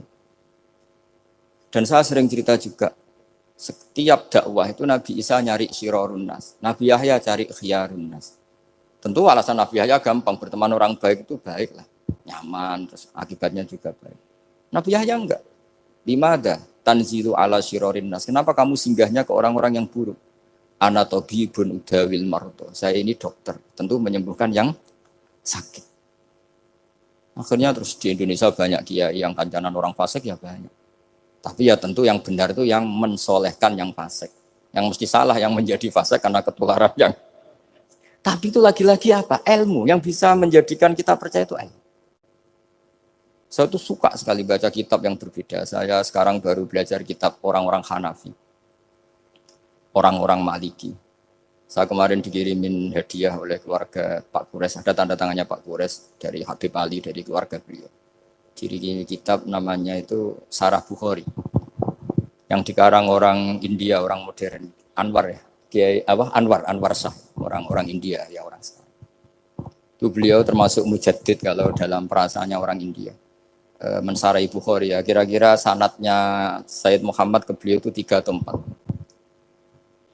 S1: Dan saya sering cerita juga, setiap dakwah itu Nabi Isa nyari syirarun nas, Nabi Yahya cari khiyarun nas. Tentu alasan Nabi Yahya gampang, berteman orang baik itu baik lah. Nyaman, terus akibatnya juga baik. Nabi Yahya enggak. Limada tanzilu ala syirarin nas. Kenapa kamu singgahnya ke orang-orang yang buruk? Ana tabibun udawil mardo. Saya ini dokter, tentu menyembuhkan yang sakit. Akhirnya terus di Indonesia banyak kiai yang kancanan orang fasik ya banyak. Tapi ya tentu yang benar itu yang mensolehkan yang fasik. Yang mesti salah yang menjadi fasik karena ketularan yang. Tapi itu lagi-lagi apa? Ilmu yang bisa menjadikan kita percaya itu ilmu. Saya tuh suka sekali baca kitab yang berbeda. Saya sekarang baru belajar kitab orang-orang Hanafi. Orang-orang Maliki. Saya kemarin dikirimin hadiah oleh keluarga Pak Kures, ada tanda tangannya Pak Kures dari Habib Ali, dari keluarga beliau. Ciri kitab namanya itu Sarah Bukhari, yang dikarang orang India, orang modern, Anwar ya, Kiai Anwar Shah, orang India ya, orang sekarang. Itu beliau termasuk mujaddid kalau dalam perasaannya orang India. Mensarai Bukhari ya, kira-kira sanadnya Sayyid Muhammad ke beliau itu 3 atau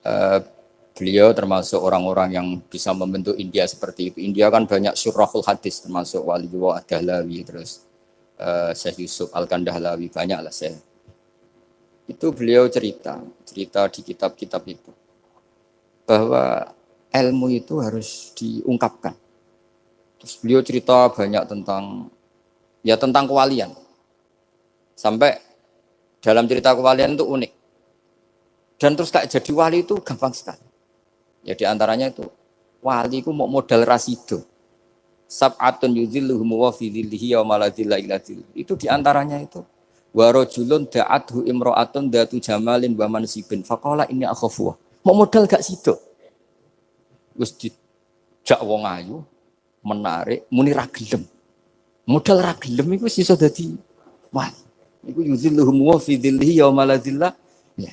S1: 4. Beliau termasuk orang-orang yang bisa membentuk India seperti itu. India kan banyak syurahul hadis, termasuk Waliullah Ad-Dahlawi, terus Syekh Yusuf Al-Kandahlawi, banyak lah Syekh. Itu beliau cerita di kitab-kitab itu, bahwa ilmu itu harus diungkapkan. Terus beliau cerita banyak tentang kewalian. Sampai dalam cerita kewalian itu unik. Dan terus kayak jadi wali itu gampang sekali. Ya di antaranya itu wali itu mau modal rasido. Sab'atun yuzilluhum wa fi dhillihi wa la dhilla illa dhilluh. Itu di antaranya itu wa rajulun da'athu imra'atun datu jamalin wa mansibin faqala inni akhafu. Mau modal gak sido. Wis dijak wong ayu menarik muni ra gelem. Modal ra gelem iku iso dadi wali. Iku yuzilluhum wa fi dhillihi wa la dhilla. Ya.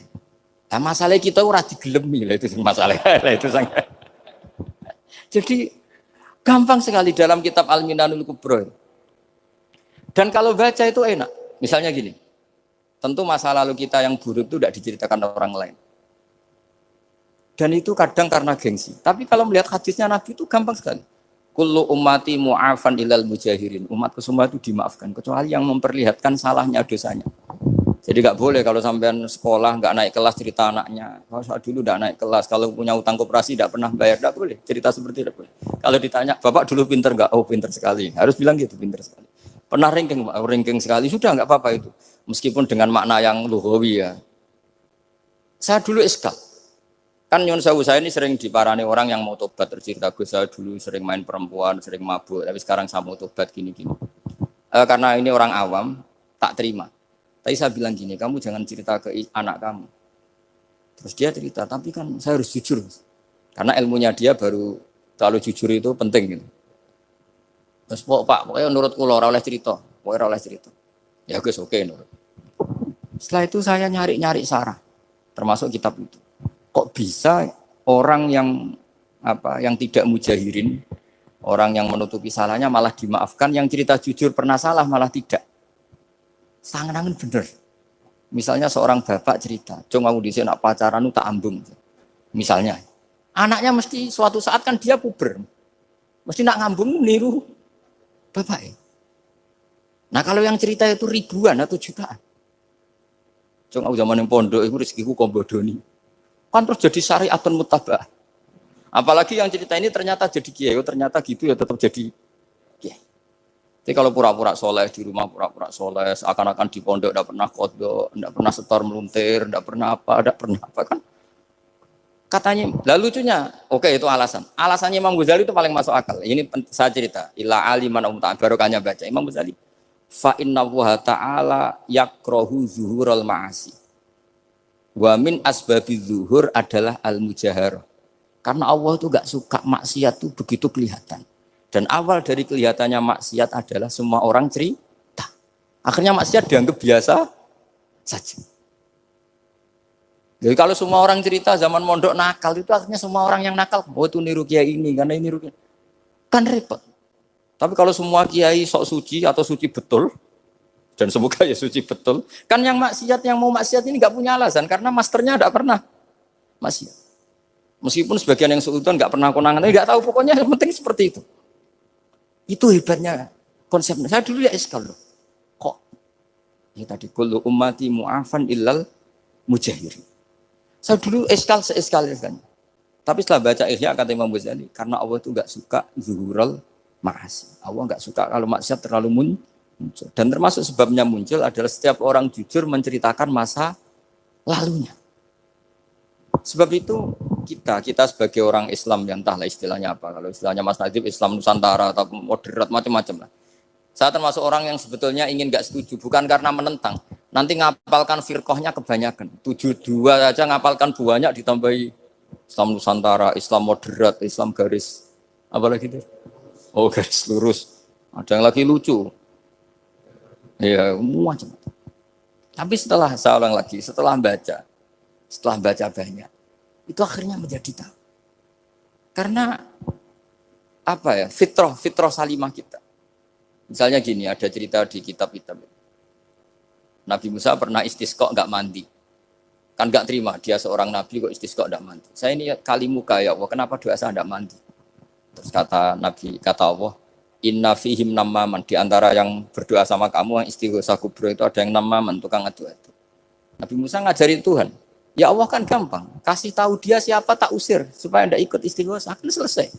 S1: Nah, masalah kita ora digelemi lah, itu masalah. Itu sangat. Jadi gampang sekali dalam kitab Al-Minanul Kubra. Dan kalau baca itu enak. Misalnya gini. Tentu masa lalu kita yang buruk itu tidak diceritakan orang lain. Dan itu kadang karena gengsi. Tapi kalau melihat hadisnya Nabi itu gampang sekali. Kullu ummati mu'afan ilal mujahirin. Umatku semua itu dimaafkan kecuali yang memperlihatkan salahnya dosanya. Jadi nggak boleh kalau sampean sekolah nggak naik kelas cerita anaknya. Kalau saat dulu nggak naik kelas, kalau punya utang koperasi nggak pernah bayar, nggak boleh cerita seperti itu. Kalau ditanya, bapak dulu pinter nggak? Oh pinter sekali. Harus bilang gitu, pinter sekali. Pernah ranking sekali, sudah nggak apa-apa itu. Meskipun dengan makna yang lugawi ya. Saya dulu iskal. Kan Nyun Sewu saya ini sering diparani orang yang mau tobat, tercerita gue saya dulu sering main perempuan, sering mabuk, tapi sekarang saya mau tobat gini-gini. Karena ini orang awam, tak terima. Tapi saya bilang gini, kamu jangan cerita ke anak kamu. Terus dia cerita, tapi kan saya harus jujur. Karena ilmunya dia baru terlalu jujur itu penting. Gitu. Terus pokoknya menurut kula ora oleh cerita. Pokoknya ora oleh cerita. Ya guys, oke nurut. Setelah itu saya nyari-nyari sarah. Termasuk kitab itu. Kok bisa orang yang tidak mujahirin, orang yang menutupi salahnya malah dimaafkan, yang cerita jujur pernah salah malah tidak. Sangat bener. Misalnya seorang bapak cerita, "Cung aku dhisik nak pacaran tak ambung." Misalnya, anaknya mesti suatu saat kan dia puber. Mesti nak ngambung niru bapak ya. Nah, kalau yang cerita itu ribuan atau jutaan. Cung aku zaman yang pondok iku rezekiku kombodoni. Kan terus jadi syariatun mutabah. Apalagi yang cerita ini ternyata jadi kiai, ternyata gitu ya tetap jadi kiai. Jadi kalau pura-pura soleh di rumah pura-pura soleh, seakan-akan di pondok tidak pernah kodok, tidak pernah setor meluntir, tidak pernah apa kan? Katanya, lalu lucunya, oke itu alasan. Alasannya Imam Ghazali itu paling masuk akal. Ini saya cerita, ila aliman barokahnya baca Imam Ghazali. Fa inna wa ta'ala yakrohu zuhurul ma'asi. Wa min asbabi zuhur adalah al-mujaharah. Karena Allah itu gak suka maksiat itu begitu kelihatan. Dan awal dari kelihatannya maksiat adalah semua orang cerita. Akhirnya maksiat dianggap biasa saja. Jadi kalau semua orang cerita zaman mondok nakal itu akhirnya semua orang yang nakal. Oh itu niru kiai ini, karena ini niru kiai. Kan repot. Tapi kalau semua kiai sok suci atau suci betul, dan semoga ya suci betul, kan yang maksiat, yang mau maksiat ini gak punya alasan. Karena masternya gak pernah maksiat. Meskipun sebagian yang seudon gak pernah konangan, tapi gak tahu pokoknya yang penting seperti itu. Itu hebatnya konsepnya. Saya dulu ya iskal loh. Kok? Ya tadi kullu ummati mu'afan illal mujahirin. Saya dulu iskal kan. Tapi setelah baca Ihya kata Imam Ghazali, karena Allah itu enggak suka zuhurul ma'asi. Allah enggak suka kalau maksiat terlalu muncul. Dan termasuk sebabnya muncul adalah setiap orang jujur menceritakan masa lalunya. Sebab itu kita sebagai orang Islam yang entahlah istilahnya apa, kalau istilahnya Mas Nadib Islam Nusantara atau moderat macam-macam lah. Saya termasuk orang yang sebetulnya ingin nggak setuju, bukan karena menentang. Nanti ngapalkan firqahnya kebanyakan, 72 aja ngapalkan banyak ditambahi Islam Nusantara, Islam moderat, Islam garis apa lagi itu? Oh, garis lurus. Ada yang lagi lucu. Ya, macam. Tapi setelah saya ulang lagi, setelah baca banyak, itu akhirnya menjadi tahu. Karena apa ya? Fitrah salimah kita. Misalnya gini, ada cerita di kitab-kitab. Nabi Musa pernah istisqa enggak mandi. Kan enggak terima, dia seorang nabi kok istisqa enggak mandi. Saya ini kali muka ya Allah, kenapa doa saya enggak mandi? Terus kata Allah, inna fihim namaman, di antara yang berdoa sama kamu yang istighosa kubro itu ada yang namaman, tukang adu-adu. Nabi Musa ngajarin Tuhan, ya Allah kan gampang, kasih tahu dia siapa tak usir supaya ndak ikut istighosa, kan selesai.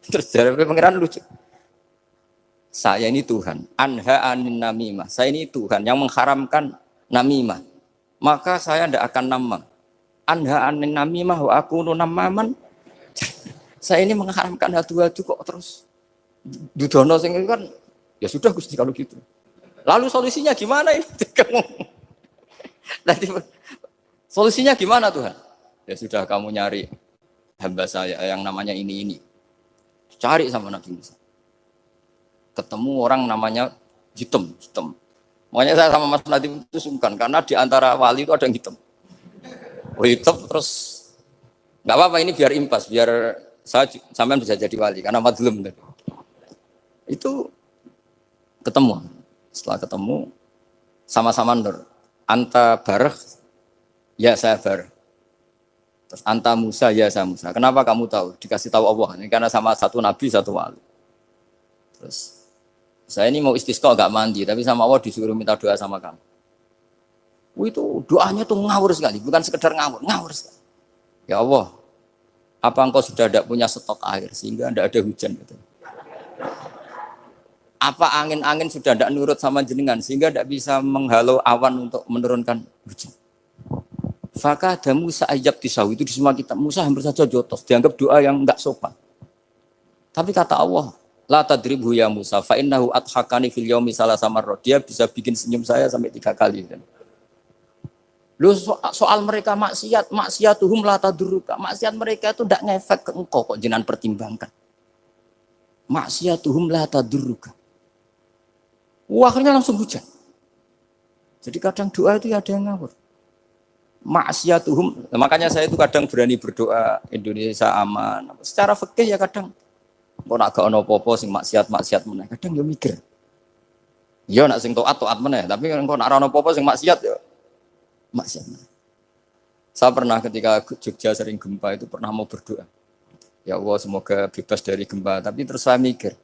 S1: Terus dari pengiran lucu. Saya ini Tuhan, anha anin namimah. Saya ini Tuhan yang mengharamkan namimah. Maka saya ndak akan namam. Anha anin namimah wa akunu namaman. Saya ini mengharamkan adu-adu kok terus dudono sing kan ya sudah Gusti kalau gitu. Lalu solusinya gimana ini? Nanti solusinya gimana Tuhan? Ya sudah kamu nyari hamba saya yang namanya ini. Cari sama Nabi Musa. Ketemu orang namanya hitam. Makanya saya sama Mas Nadim itu sungkan karena di antara wali itu ada yang hitam. Oh hitam terus nggak apa-apa ini biar impas, biar saya sampean bisa jadi wali karena madlum tadi. Itu ketemu. Setelah ketemu sama-sama nur. Anta barah, ya saya barah. Terus anta Musa, ya saya Musa. Kenapa kamu tahu? Dikasih tahu Allah. Ini karena sama satu nabi, satu wali. Terus saya ini mau istisqa enggak mandi, tapi sama Allah disuruh minta doa sama kamu. Itu doanya tuh ngawur sekali, bukan sekedar ngawur sekali. Ya Allah, apa engkau sudah tidak punya stok air sehingga tidak ada hujan? Gitu. Apa angin-angin sudah tidak nurut sama jenengan sehingga tidak bisa menghalau awan untuk menurunkan hujan? Fakah ada Musa ajab tisawi itu di semua kitab. Musa hampir saja jotos, dianggap doa yang enggak sopan. Tapi kata Allah, la tadribhu ya Musa fa innahu adhakani fil yaumi salasa marrat. Dia bisa bikin senyum saya sampai 3 kali. Lu soal mereka maksiatuhum la tadurruka. Maksiat mereka itu tidak ngefek ke engkau kok jenengan pertimbangkan. Maksiatuhum la tadurruka. Akhirnya langsung hujan. Jadi kadang doa itu ada yang ngawur. Maksiatuhum, makanya saya itu kadang berani berdoa Indonesia aman. Secara fikih ya kadang kok nak gak ono apa-apa sing maksiat meneh. Kadang yo mikir. Ya nak sing taat meneh, tapi kok nak ora ono apa-apa sing maksiat ya maksiat meneh. Saya pernah ketika Jogja sering gempa itu pernah mau berdoa. Ya Allah semoga bebas dari gempa, tapi terus saya mikir.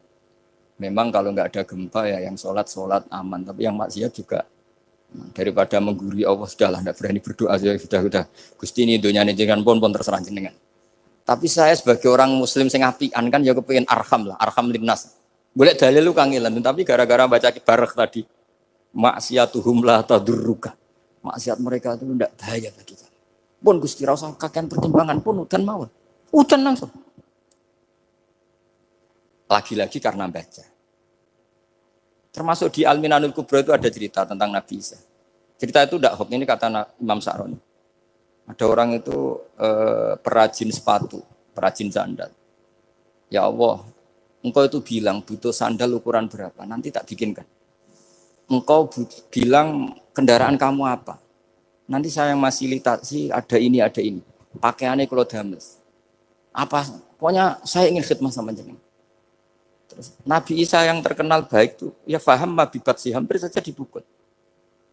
S1: Memang kalau nggak ada gempa ya yang sholat aman, tapi yang maksiat juga daripada menggurui Allah sudahlah nggak berani berdoa sudah Gusti ini dunia ini jangan pun terserah jenengan. Tapi saya sebagai orang muslim sing apian kan ya kepengin arham linnas. Boleh dalil lu kangelan, tapi gara-gara baca barak tadi maksiatuhum la tadurruka. Maksiat mereka itu tidak bahaya bagi kita. Pun Gusti ra usah kakean pertimbangan pun udan mawon. Udan langsung. Lagi-lagi karena baca. Termasuk di Al-Minanul Kubra itu ada cerita tentang Nabi Isa. Cerita itu tidak hoax, ini kata Imam Sa'roni. Ada orang itu perajin sepatu, perajin sandal. Ya Allah, engkau itu bilang butuh sandal ukuran berapa, nanti tak bikinkan. Engkau bilang kendaraan kamu apa, nanti saya yang fasilitasi ada ini. Pakaiannya kalau dames. Apa, pokoknya saya ingin khidmah sama jenengan. Terus, Nabi Isa yang terkenal baik itu, ya faham mabibat sih, hampir saja dipukul.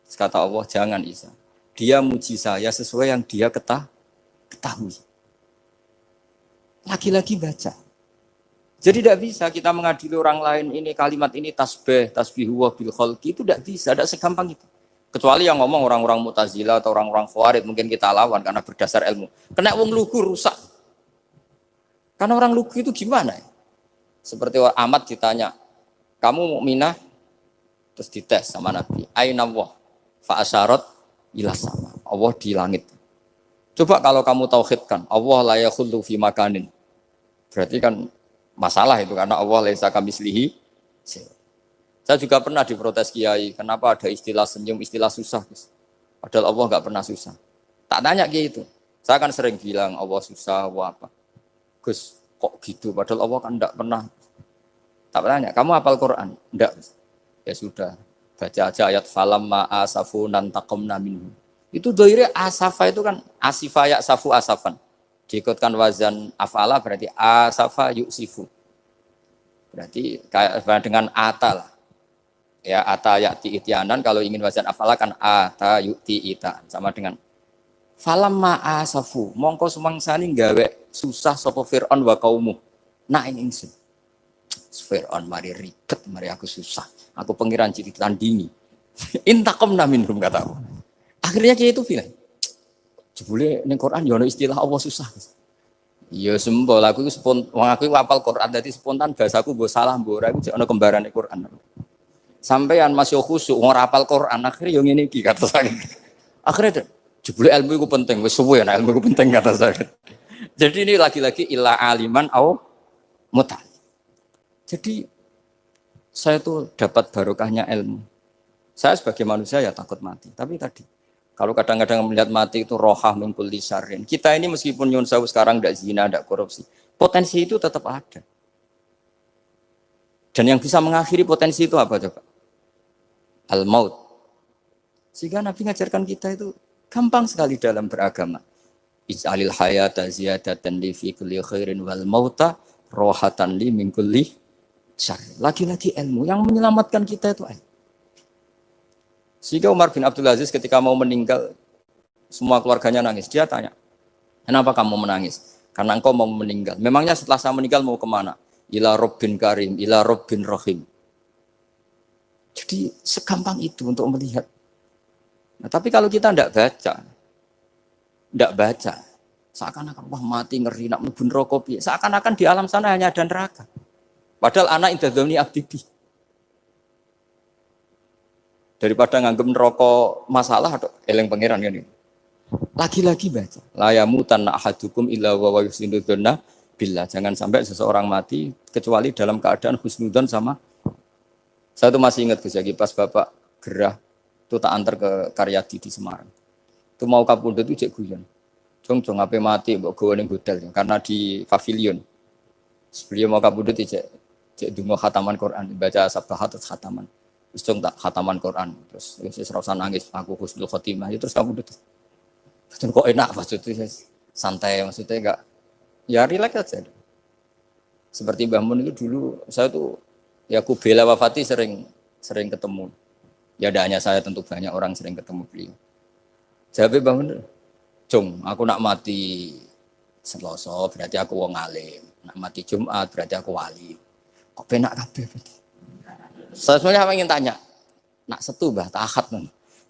S1: Terus kata Allah, jangan Isa. Dia muji saya sesuai yang dia ketahui. Lagi-lagi baca. Jadi tidak bisa kita mengadili orang lain ini kalimat ini tasbihu wa bil khalqi itu tidak bisa, tidak segampang itu. Kecuali yang ngomong orang-orang Mu'tazilah atau orang-orang Khawarij mungkin kita lawan karena berdasar ilmu. Kena wong lugu rusak. Karena orang lugu itu gimana ya? Seperti Ahmad ditanya, kamu mukminah? Terus dites sama Nabi. Aina Allah fa asyarat ila sama. Allah di langit. Coba kalau kamu tauhidkan, Allah la yakhullu fi makanin. Berarti kan masalah itu karena Allah laisa kamitslihi. Saya juga pernah diprotes kiai, kenapa ada istilah senyum, istilah susah. Padahal Allah enggak pernah susah. Tak tanya kiai itu. Saya kan sering bilang Allah susah, Allah apa. Gus, kok gitu? Padahal Allah kan tidak pernah. Tak tanya, kamu hafal Quran? Enggak. Ya sudah, baca aja ayat falam ma'asafu nantakomna minhu. Itu doire asafa itu kan asifa ya safu asafan. Diikutkan wazan afala berarti asafa yuksifu. Berarti kayak dengan ata lah. Ya ata ya'ti ityanan, kalau ingin wazan afala kan ata yu'ti ita. Sama dengan falam ma'asafu. Mongko sumangsani gawe susah sapa Fir'aun wa kaumu. Nah ini ingsun. Fir'aun mari ribet, mari aku susah. Aku pengiran ciri tandingi. Intakomna minhum kata aku. Akhirnya dia itu bilang, jebule ning Quran ya ono istilah Allah susah. Ya sembol aku wong aku hafal Quran dadi spontan bahasaku mbok salah mbok ora iku ono kembarane Quran. Sampeyan masih khusyuk ora hafal Quran akhirnya yo ngene iki kata saya. Akhirnya jebule ilmu iku penting wis suwe nek ilmu iku penting kata saya. Jadi ini lagi-lagi illa aliman au muta. Jadi saya tuh dapat barokahnya ilmu. Saya sebagai manusia ya takut mati. Tapi tadi, kalau kadang-kadang melihat mati itu rohah min kulli syarrin. Kita ini meskipun nyun sewu sekarang tidak zina, tidak korupsi. Potensi itu tetap ada. Dan yang bisa mengakhiri potensi itu apa coba? Al-maut. Sehingga Nabi ngajarkan kita itu gampang sekali dalam beragama. Ij'alil hayata ziyadatan li fi kulli khairin wal mauta rohatan li min kulli syarrin. Lagi-lagi ilmu yang menyelamatkan kita itu ilmu. Sehingga Umar bin Abdul Aziz ketika mau meninggal, semua keluarganya nangis. Dia tanya, kenapa kamu menangis? Karena engkau mau meninggal. Memangnya setelah saya meninggal mau kemana? Ila Rabbin Karim, ila Rabbin Rahim. Jadi segampang itu untuk melihat. Nah, tapi kalau kita tidak baca, seakan-akan wah mati ngeri nak mlebu neraka piye. Seakan-akan di alam sana hanya ada neraka. Padahal anak indadzoni abdibi. Daripada nganggep neraka masalah atau eleng pangeran kan ini. Lagi-lagi baca. La yamutanna ahadukum illa wa yuhsinudzanna billah. Jangan sampai seseorang mati kecuali dalam keadaan husnudzon sama. Saya tuh masih ingat Gus Yagi pas Bapak gerah itu tak antar ke Karyadi di Semarang. Itu mau kapundhut itu cek guyon. Jong ape mati mbok gawe ning hotel karena di pavilion. Sebelum mau kapundhut cek donga khataman Quran, baca sabbahat terus khataman. Terus tak khataman Quran, terus serasa nangis aku husnul khotimah, ya terus kamu tuh kok enak maksudnya santai maksudnya enggak ya rileks aja. Seperti Mbah Mun itu dulu saya tuh ya aku bela wafati sering ketemu. Ya ada hanya saya tentu banyak orang sering ketemu beliau. Jawabnya Mbah Mun, "Jom, aku nak mati Selasa berarti aku wong alim, nak mati Jumat berarti aku wali." Kok penak kabeh. Saya sebenarnya ingin tanya, nak setu Mbah Ahad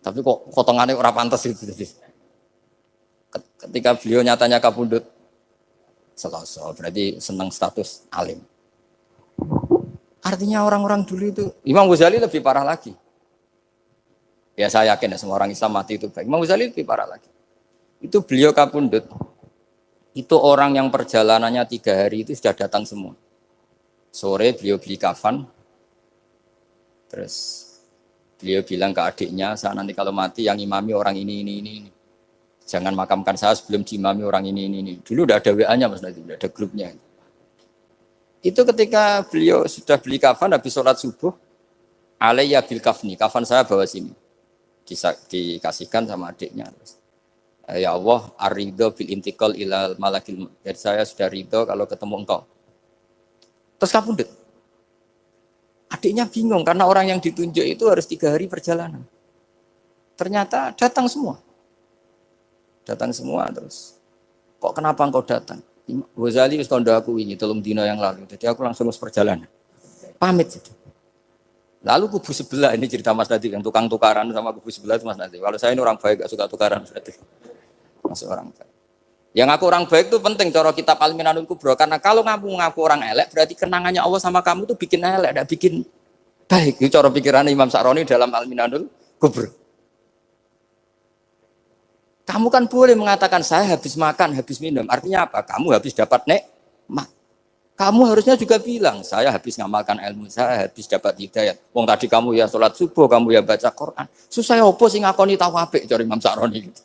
S1: tapi kok potongannya ora pantes itu. Ketika beliau nyatanya kapundhut Selasa, berarti senang status alim. Artinya orang-orang dulu itu, Imam Ghazali lebih parah lagi. Ya saya yakin ya semua orang Islam mati itu baik. Imam Ghazali lebih parah lagi. Itu beliau kapundhut, itu orang yang perjalanannya 3 hari itu sudah datang semua. Sore beliau beli kafan, terus beliau bilang ke adiknya, saya nanti kalau mati yang imami orang ini. Jangan makamkan saya sebelum diimami orang ini. Dulu udah ada WA-nya Mas Nabi, udah ada grupnya. Itu ketika beliau sudah beli kafan, habis sholat subuh, alayya bil kafni, kafan saya bawa sini. Dikasihkan sama adiknya. Ya Allah, ar-ridho bil intiqal ilal malakil. Jadi saya sudah ridho kalau ketemu engkau. Terus kapundhut. Adiknya bingung karena orang yang ditunjuk itu harus 3 hari perjalanan. Ternyata datang semua. Terus. Kok kenapa engkau datang? Ghazali wis kandha aku wingi 3 dina yang lalu. Jadi aku langsung perjalanan. Pamit. Lalu kubu sebelah ini cerita Mas Nadi yang tukang tukaran sama kubu sebelah itu Mas Nadi. Kalau saya ini orang baik gak suka tukaran berarti. Masuk orang baik. Yang aku orang baik itu penting cara kitab Al-Minanul Kubra karena kalau ngaku orang elek berarti kenangannya Allah sama kamu itu bikin elek, tidak bikin baik. Itu cara pikiran Imam Sa'roni dalam Al-Minanul Kubra. Kamu kan boleh mengatakan saya habis makan, habis minum. Artinya apa? Kamu habis dapat nikmat. Kamu harusnya juga bilang saya habis ngamalkan ilmu, saya habis dapat hidayah. Wong tadi kamu ya sholat subuh, kamu ya baca Quran. Susah opo sing ngakoni tahu apik cara Imam Sa'roni gitu.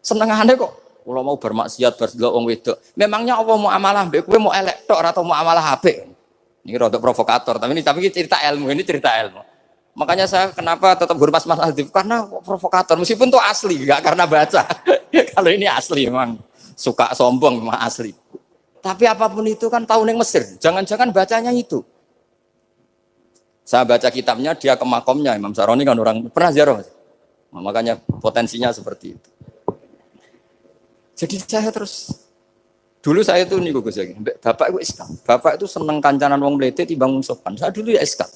S1: Senengane kok Kalau mau bermaksiat berdelok wong wedok. Memangnya Allah mau amalah mbek kowe mau elek tok atau mau amalah apik? Ini rada provokator, tapi ini cerita ilmu, ini cerita ilmu. Makanya saya kenapa tetap hormat Mas Adib karena provokator meskipun itu asli, enggak karena baca. Kalau ini asli memang suka sombong memang asli. Tapi apapun itu kan tahun yang Mesir. Jangan-jangan bacanya itu. Saya baca kitabnya, dia ke makomnya Imam Saroni kan orang pernah ziarah. Nah, makanya potensinya seperti itu. Jadi saya terus dulu saya itu nih Gus Yagi, bapak itu iskal. Bapak itu seneng kancanan wong mlete timbang wong sopan. Saya dulu ya iskal.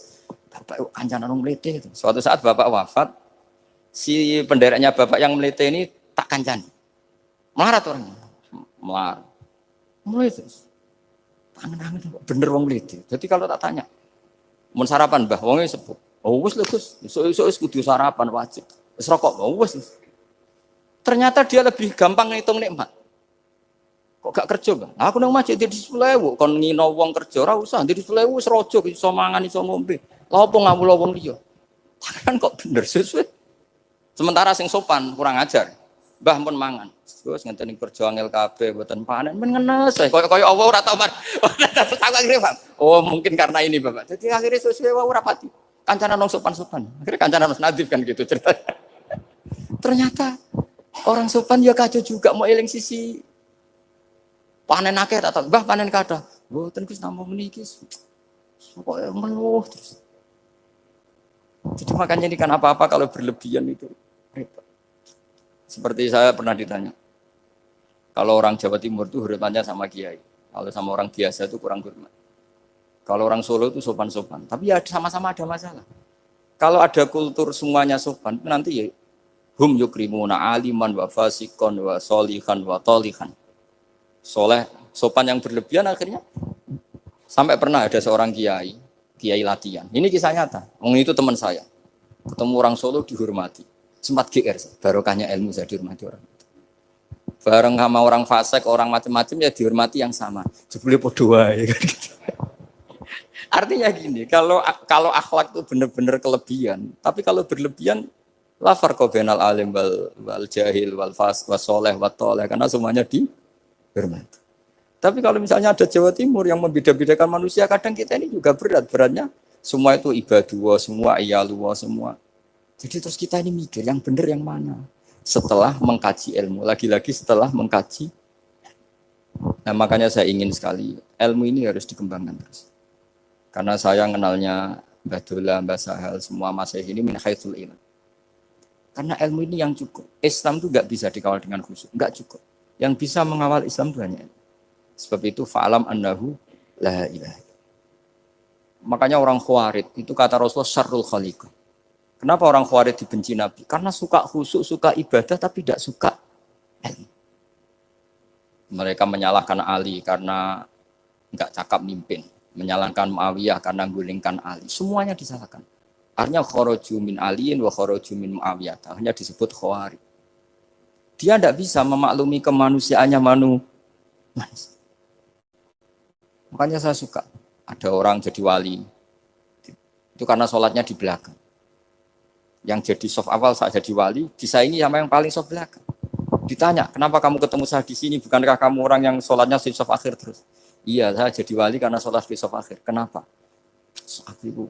S1: Bapak itu kancanan wong mlete itu. Suatu saat bapak wafat, si pendereknya bapak yang mlete ini tak kancani. Melarat orangnya. Melarat. Mulai terus. Tangan-tangan bener wong mlete. Jadi kalau tak tanya, mun sarapan Mbah, wonge sepuh. Oh wis lho Gus, esuk-esuk wis kudu sarapan wajib. Wis rokok, oh wis. Ternyata dia lebih gampang ngitung nikmat. Kok gak kerja, Bang? Aku nang masjid di 10.000, kon ngino wong kerja ora usah, di 10.000 wis rojo iso mangan iso ngombe. Lha opo ngawula wong liya? Kan kok bener sesuai. Sementara sing sopan kurang ajar. Mbah pun mangan. Terus ngenteni kerja angel kabeh mboten panen men ngenes. Kaya Allah ora tau mar. Tak akhire, Bang. Oh, mungkin karena ini, Bapak. Jadi akhirnya sesuai wae ora pati. Kancanan wong sopan-sopan. Akhirnya kancanan Mas Nadif kan gitu ceritanya. Ternyata orang sopan ya kacau juga mau eling sisi panen akeh tak Mbah panen kathah. Mboten Gus namung meniki. Pokoke meluh terus. Jadi makanya ini kan apa-apa kalau berlebihan itu repot. Seperti saya pernah ditanya. Kalau orang Jawa Timur itu hormatnya sama kiai. Kalau sama orang biasa itu kurang hormat. Kalau orang Solo itu sopan-sopan. Tapi ya sama-sama ada masalah. Kalau ada kultur semuanya sopan, nanti ya hum yukrimuna aliman wa fasikon wa solihan wa tolihan. Soleh, sopan yang berlebihan akhirnya sampai pernah ada seorang kiai latihan. Ini kisah nyata. Itu teman saya. Ketemu orang Solo dihormati. Sempat GR, barokahnya ilmu saya dihormati orang. Bareng sama orang fasik, orang macam-macam ya dihormati yang sama. Jebule padha wae kan gitu. Artinya gini, kalau akhlak itu benar-benar kelebihan, tapi kalau berlebihan la farqa bainal alim wal jahil wal fas was saleh wat thaleh karena semuanya dihormati. Tapi kalau misalnya ada Jawa Timur yang membeda-bedakan manusia, kadang kita ini juga beratnya semua itu ibadullah, semua iyalullah, semua. Jadi terus kita ini mikir yang benar yang mana? Setelah mengkaji ilmu, lagi-lagi setelah mengkaji. Nah makanya saya ingin sekali ilmu ini harus dikembangkan terus. Karena saya kenalnya Mbah Dola, Mbah Sahal, semua masyayikh ini min haitsul ilm. Karena ilmu ini yang cukup. Islam itu enggak bisa dikawal dengan khusyuk, enggak cukup. Yang bisa mengawal Islam itu hanya ilmu. Sebab itu fa'alam annahu la ilaha. Makanya orang Khawarij itu kata Rasulullah syarrul khaliq. Kenapa orang Khawarij dibenci Nabi? Karena suka khusyuk, suka ibadah tapi tidak suka ilmu. Mereka menyalahkan Ali karena enggak cakap mimpin, menyalahkan Muawiyah karena gulingkan Ali. Semuanya disalahkan. Artinya kharaju min aliin wa kharaju min Muawiyah. Hanya disebut Khawarij. Dia tidak bisa memaklumi kemanusiaannya manusia. Makanya saya suka ada orang jadi wali. Itu karena sholatnya di belakang. Yang jadi soft awal saat jadi wali, disaingi sama yang paling soft belakang. Ditanya, kenapa kamu ketemu saya di sini? Bukankah kamu orang yang sholatnya di soft akhir terus? Iya, saya jadi wali karena sholat di soft akhir. Kenapa? Aku itu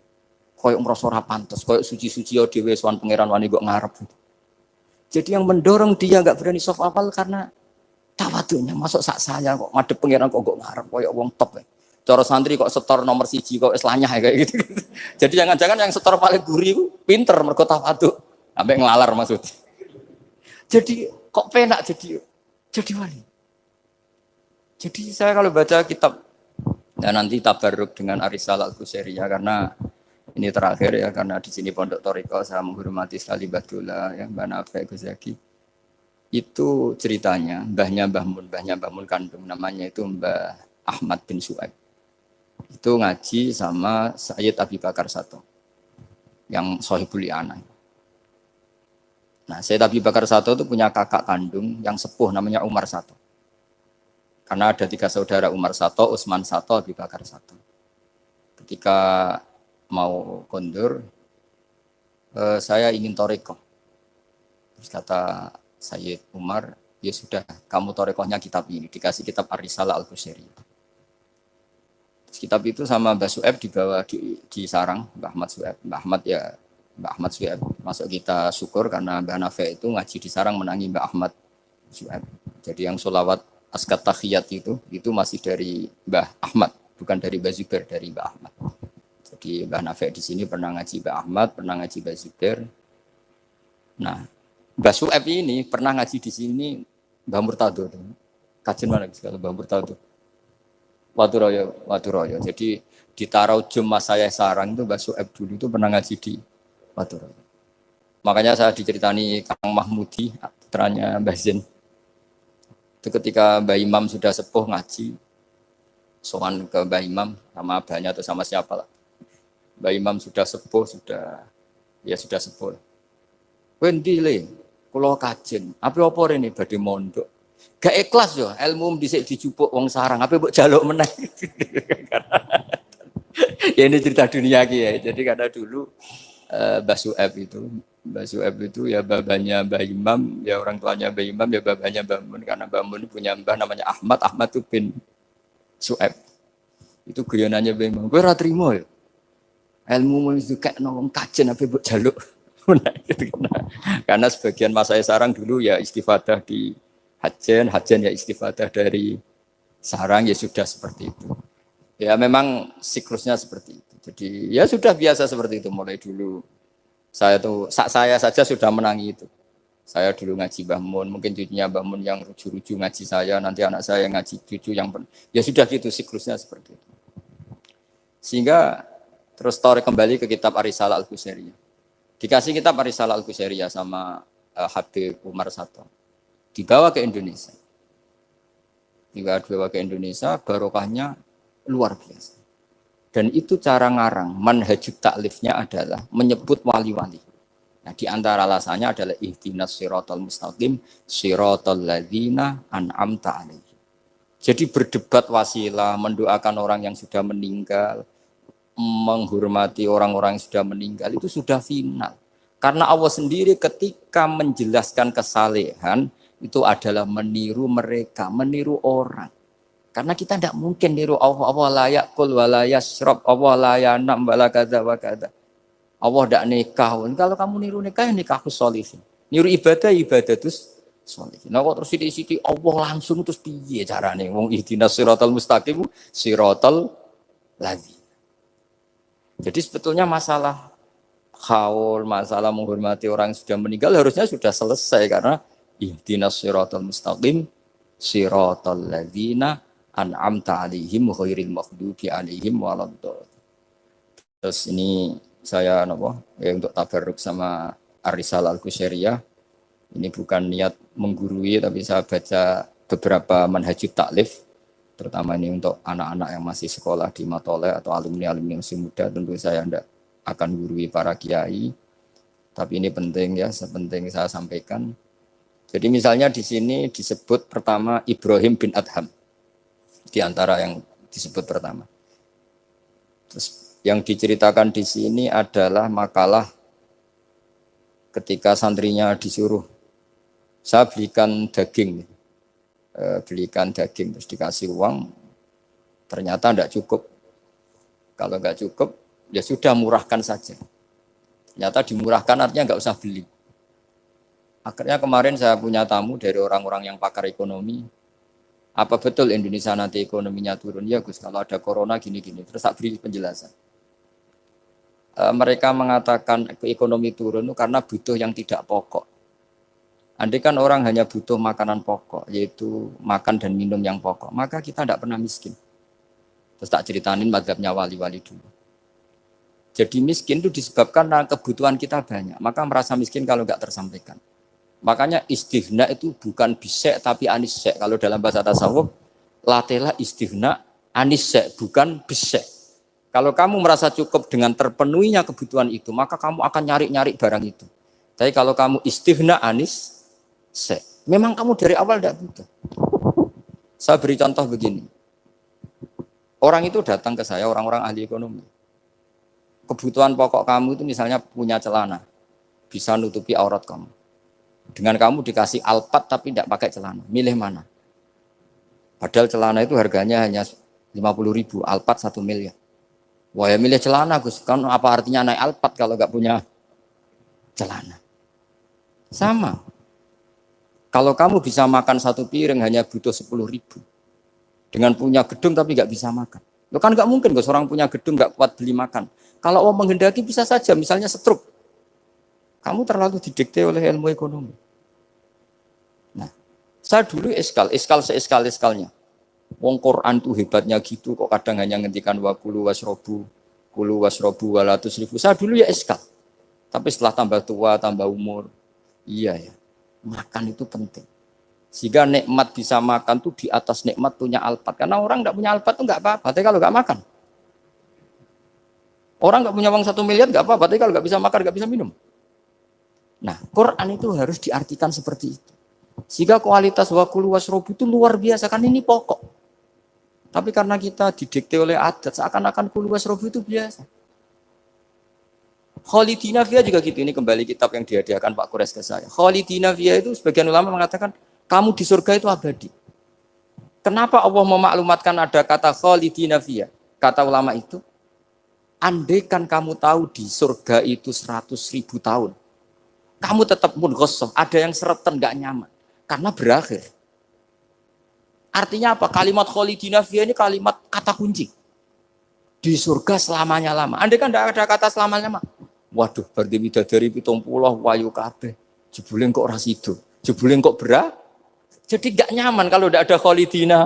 S1: koyok merasa ora pantes, koyok suci-suci ya dhewe sowan pangeran wani kok ngarep. Jadi yang mendorong dia enggak berani soft awal karena tawadhunya. Masuk sak saya kok ngadep pangeran kok ngarep koyok wong top. Cara santri kok setor nomor 1 kok wis lanyah kayak gitu. Jadi jangan-jangan yang setor paling gurih itu pinter mergo tawadhu, sampai ngelalar maksud. Jadi kok penak jadi wali. Jadi saya kalau baca kitab dan nanti tabarruk dengan Arisalah Al-Qusairiyah karena ini terakhir ya karena di sini Pondok Thariqah saya menghormati sekali Mbah Dola ya Mbah Nafi Gus Zaki. Itu ceritanya mbahnya Mbah Mun kandung namanya itu Mbah Ahmad bin Su'aib. Itu ngaji sama Sayyid Abi Bakar Sato yang Sohibul I'anah. Nah, Sayyid Abi Bakar Sato itu punya kakak kandung yang sepuh namanya Umar Sato. Karena ada 3 saudara Umar Sato, Utsman Sato, Abi Bakar Sato. Ketika mau kondur, saya ingin thariqah. Terus kata Sayyid Umar, Ya sudah, kamu torekohnya kitab ini, dikasih kitab Ar-Risalah Al-Qusairiyah. Kitab itu sama Mbah Su'eb dibawa di sarang Mbah Ahmad Su'eb. Mbah Ahmad Su'eb. Masuk kita syukur karena Mbah Nafi itu ngaji di sarang menangi Mbah Ahmad Su'eb. Jadi yang sholawat askat tahiyat itu masih dari Mbah Ahmad, bukan dari Mbah Zubair, dari Mbah Ahmad. Jadi Mbah Nafi di sini pernah ngaji Mbah Ahmad, pernah ngaji Mbah Zubair. Nah, Mbah Su'eb ini pernah ngaji di sini Mbah Murtado. Kajian mana kalau Mbah Murtado? Waturoyo. Jadi di Taraujum Mas saya sarang itu Mbah Su'eb dulu itu pernah ngaji di Waturoyo. Makanya saya diceritani Kang Mahmudi, putranya Mbah Zain. Itu ketika Mbah Imam sudah sepuh ngaji, sowan ke Mbah Imam sama abahnya atau sama siapa lah. Mbah Imam sudah sepuh, sudah sepuh. Wendi le, kula kajen, apa rene badhe mondok. Gak ikhlas yo, ilmu dhisik dijupuk wong sarang, apa mbok jaluk meneh. Ya ini cerita dunia ki ya. Jadi karena dulu Mbah Su'eb itu ya babanya Mbah Imam, ya orang tuanya Mbah Imam, ya babanya Mbah Mun. Karena Mbah Mun punya mbah namanya Ahmad itu bin Su'eb. Itu guyonannya Mbah Imam. Kowe ora trimo ya. Ilmu itu kayak nong kajen apa mbok jaluk. Karena sebagian masa sarang dulu ya istifadah di hajen ya istifadah dari sarang, ya sudah seperti itu. Ya memang siklusnya seperti itu. Jadi ya sudah biasa seperti itu mulai dulu. Saya saja sudah menangi itu. Saya dulu ngaji Mbah Mun, mungkin cucunya Mbah Mun yang ruju-ruju ngaji saya, nanti anak saya yang ngaji cucu yang ya sudah gitu siklusnya seperti itu. Sehingga terus tarik kembali ke kitab Ar-Risalah Al-Qusairiyah. Dikasih kitab Ar-Risalah Al-Qusairiyah sama Habib Umar Sato. Dibawa ke Indonesia. Dibawa ke Indonesia, barokahnya luar biasa. Dan itu cara ngarang, manhajut taklifnya adalah menyebut wali-wali. Nah, di antara alasannya adalah ihdinas siratal mustaqim, siratal ladzina an'amta alaihim. Jadi berdebat wasilah, mendoakan orang yang sudah meninggal, menghormati orang-orang yang sudah meninggal itu sudah final. Karena Allah sendiri ketika menjelaskan kesalehan itu adalah meniru mereka, meniru orang. Karena kita tidak mungkin niru Allah la yakul wa la yashrab, Allah la yanam wa la kadza wa kadza. Allah tidak nikah. Kalau kamu niru nikah, ya nikahku sholihin. Niru ibadah terus sholihin. Nah kok terus sithik-sithik Allah langsung terus piye carane? Wong ihdinas siratal mustaqim, siratal ladzina. Jadi sebetulnya masalah haul, masalah menghormati orang yang sudah meninggal harusnya sudah selesai karena ihdinas siratal mustaqim siratal ladzina an'amta 'alaihim ghairil maghdubi 'alaihim waladdallin. Terus ini saya untuk tabarruk sama Ar-Risalah Al-Qusairiyah. Ini bukan niat menggurui tapi saya baca beberapa manhajut taklif terutama ini untuk anak-anak yang masih sekolah di Matole atau alumni-alumni yang masih muda. Tentu saya tidak akan gurui para kiai, tapi ini penting ya, sepenting saya sampaikan. Jadi misalnya di sini disebut pertama Ibrahim bin Adham, di antara yang disebut pertama. Terus yang diceritakan di sini adalah makalah ketika santrinya disuruh, saya belikan daging terus dikasih uang, ternyata tidak cukup. Kalau nggak cukup, ya sudah murahkan saja. Ternyata dimurahkan artinya nggak usah beli. Akhirnya kemarin saya punya tamu dari orang-orang yang pakar ekonomi. Apa betul Indonesia nanti ekonominya turun? Ya Gus, kalau ada corona gini-gini. Terus saya beri penjelasan. Mereka mengatakan ekonomi turun karena butuh yang tidak pokok. Andai kan orang hanya butuh makanan pokok, yaitu makan dan minum yang pokok, maka kita tidak pernah miskin. Terus tak ceritanin mazhabnya wali-wali dulu. Jadi miskin itu disebabkan karena kebutuhan kita banyak, maka merasa miskin kalau nggak tersampaikan. Makanya istighna itu bukan bisek tapi anisek. Kalau dalam bahasa tasawuf, latela istighna anisek, bukan bisek. Kalau kamu merasa cukup dengan terpenuhinya kebutuhan itu, maka kamu akan nyari-nyari barang itu. Tapi kalau kamu istighna anisek, memang kamu dari awal tidak butuh. Saya beri contoh begini. Orang itu datang ke saya, orang-orang ahli ekonomi. Kebutuhan pokok kamu itu misalnya punya celana, bisa nutupi aurat kamu. Dengan kamu dikasih Alphard tapi tidak pakai celana, milih mana? Padahal celana itu harganya hanya 50.000, Alphard 1 miliar. Wah ya milih celana Gus, kan apa artinya naik Alphard kalau nggak punya celana? Sama. Kalau kamu bisa makan satu piring hanya butuh 10.000. Dengan punya gedung tapi nggak bisa makan. Lo kan nggak mungkin Gus, orang punya gedung nggak kuat beli makan. Kalau Allah menghendaki bisa saja, misalnya stroke. Kamu terlalu didikte oleh ilmu ekonomi. Nah, saya dulu iskal seeskal-eskalnya. Wong Quran tuh hebatnya gitu, kok kadang hanya ngendikan kulu wasrobu walatus ribu. Saya dulu ya iskal. Tapi setelah tambah tua, tambah umur, iya ya, makan itu penting. Sehingga nikmat bisa makan tuh di atas nikmat punya Alphard. Karena orang nggak punya Alphard tuh nggak apa-apa. Tapi kalau nggak makan, orang nggak punya uang 1 miliar nggak apa-apa. Tapi kalau nggak bisa makan, nggak bisa minum. Nah, Quran itu harus diartikan seperti itu. Sehingga kualitas kulu wasrobu itu luar biasa. Kan ini pokok. Tapi karena kita didikte oleh adat, seakan-akan kulu wasrobu itu biasa. Khalidina Fiyah juga gitu. Ini kembali kitab yang dihadiahkan Pak Kures ke saya. Khalidina Fiyah itu sebagian ulama mengatakan kamu di surga itu abadi. Kenapa Allah memaklumatkan ada kata Khalidina Fiyah? Kata ulama itu, andaikan kamu tahu di surga itu 100.000 tahun, kamu tetap munghassoh, ada yang seretan gak nyaman karena berakhir. Artinya apa? Kalimat Khalidina Fiyah ini kalimat kata kunci. Di surga selamanya lama. Andaikan tidak ada kata selamanya lama, waduh, berarti bidadari 70 wayu kabeh. Jebule kok ora sido. Jebule kok berat. Jadi gak nyaman kalau tidak ada Khalidina.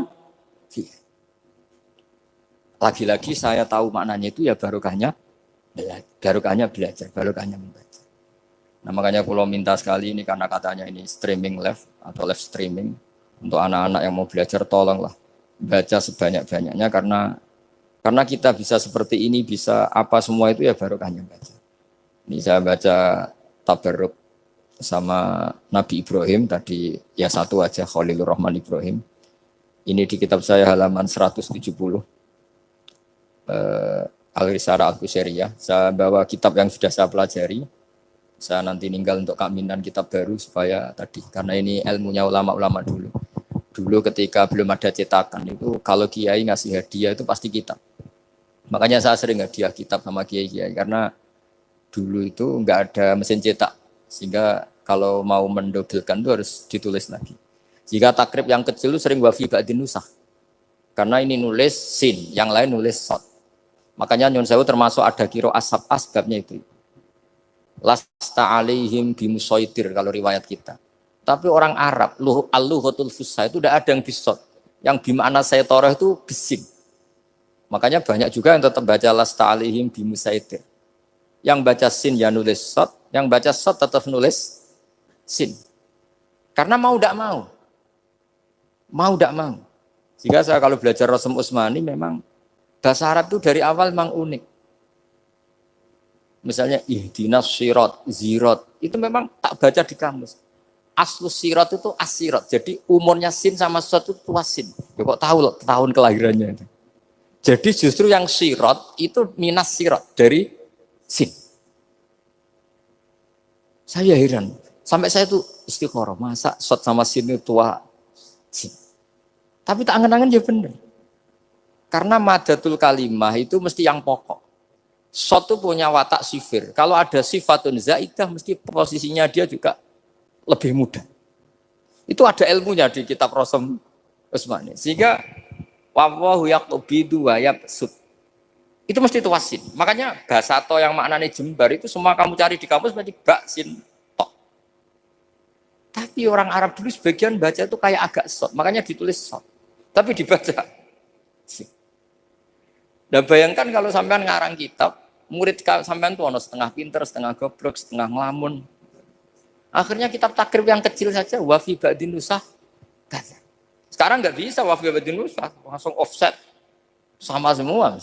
S1: Lagi-lagi saya tahu maknanya itu ya barokahnya belajar, barokahnya membaca. Nah makanya kalau minta sekali ini karena katanya ini streaming live atau live streaming untuk anak-anak yang mau belajar, tolonglah baca sebanyak-banyaknya karena kita bisa seperti ini, bisa apa semua itu ya barokahnya baca. Ini saya baca Tabarruk sama Nabi Ibrahim tadi ya satu aja, Khalilur Rahman Ibrahim. Ini di kitab saya halaman 170. Al-Risarah Al-Qusairiyah. Saya bawa kitab yang sudah saya pelajari. Saya nanti ninggal untuk kaminan kitab baru supaya tadi, karena ini ilmunya ulama-ulama dulu. Dulu ketika belum ada cetakan itu kalau kiai ngasih hadiah itu pasti kitab. Makanya saya sering hadiah kitab sama kiai-kiai karena dulu itu enggak ada mesin cetak. Sehingga kalau mau mendobelkan itu harus ditulis lagi. Jika takrib yang kecil itu sering wafi ba'din nusah. Karena ini nulis sin, yang lain nulis sod. Makanya Nyun Sewu termasuk ada kiro asbabnya itu. Lasta alaihim bimusaitir kalau riwayat kita. Tapi orang Arab, al-lughatul fusha itu tidak ada yang bisod. Yang bimana saytorah itu bisin. Makanya banyak juga yang tetap baca lasta alaihim bimusaitir. Yang baca sin ya nulis sod, yang baca sod tetap nulis sin. Karena mau tidak mau. Mau tidak mau. Jika saya kalau belajar Rasul Utsmani memang bahasa Arab itu dari awal memang unik. Misalnya ihdinas sirat, zirat, itu memang tak baca di kamus. Aslus sirat itu asirat. Jadi umurnya sin sama sod itu tua sin. Ya kok tahu loh tahun kelahirannya. Jadi justru yang sirat itu minas sirat dari sin. Saya heran. Sampai saya tuh istiqoroh. Masa sod sama sin itu tua sin. Tapi tak angen-angen ya benar. Karena madatul kalimah itu mesti yang pokok. Sod itu punya watak sifir. Kalau ada sifatun zaidah mesti posisinya dia juga lebih mudah. Itu ada ilmunya di kitab Rasul Utsmani. Sehingga wallahu yaqbidu wa yabsut. Itu mesti tuasin. Makanya bahasa to yang maknanya jembar itu semua kamu cari di kamus berarti baksin tok. Tapi orang Arab dulu sebagian baca itu kayak agak sod. Makanya ditulis sod. Tapi dibaca sin. Nah bayangkan kalau sampean ngarang kitab, murid sampean tuh ono setengah pinter, setengah goblok, setengah ngelamun. Akhirnya kitab takrib yang kecil saja wafi ba'din nusah. Sekarang nggak bisa wafi ba'din nusah, langsung offset sama semua.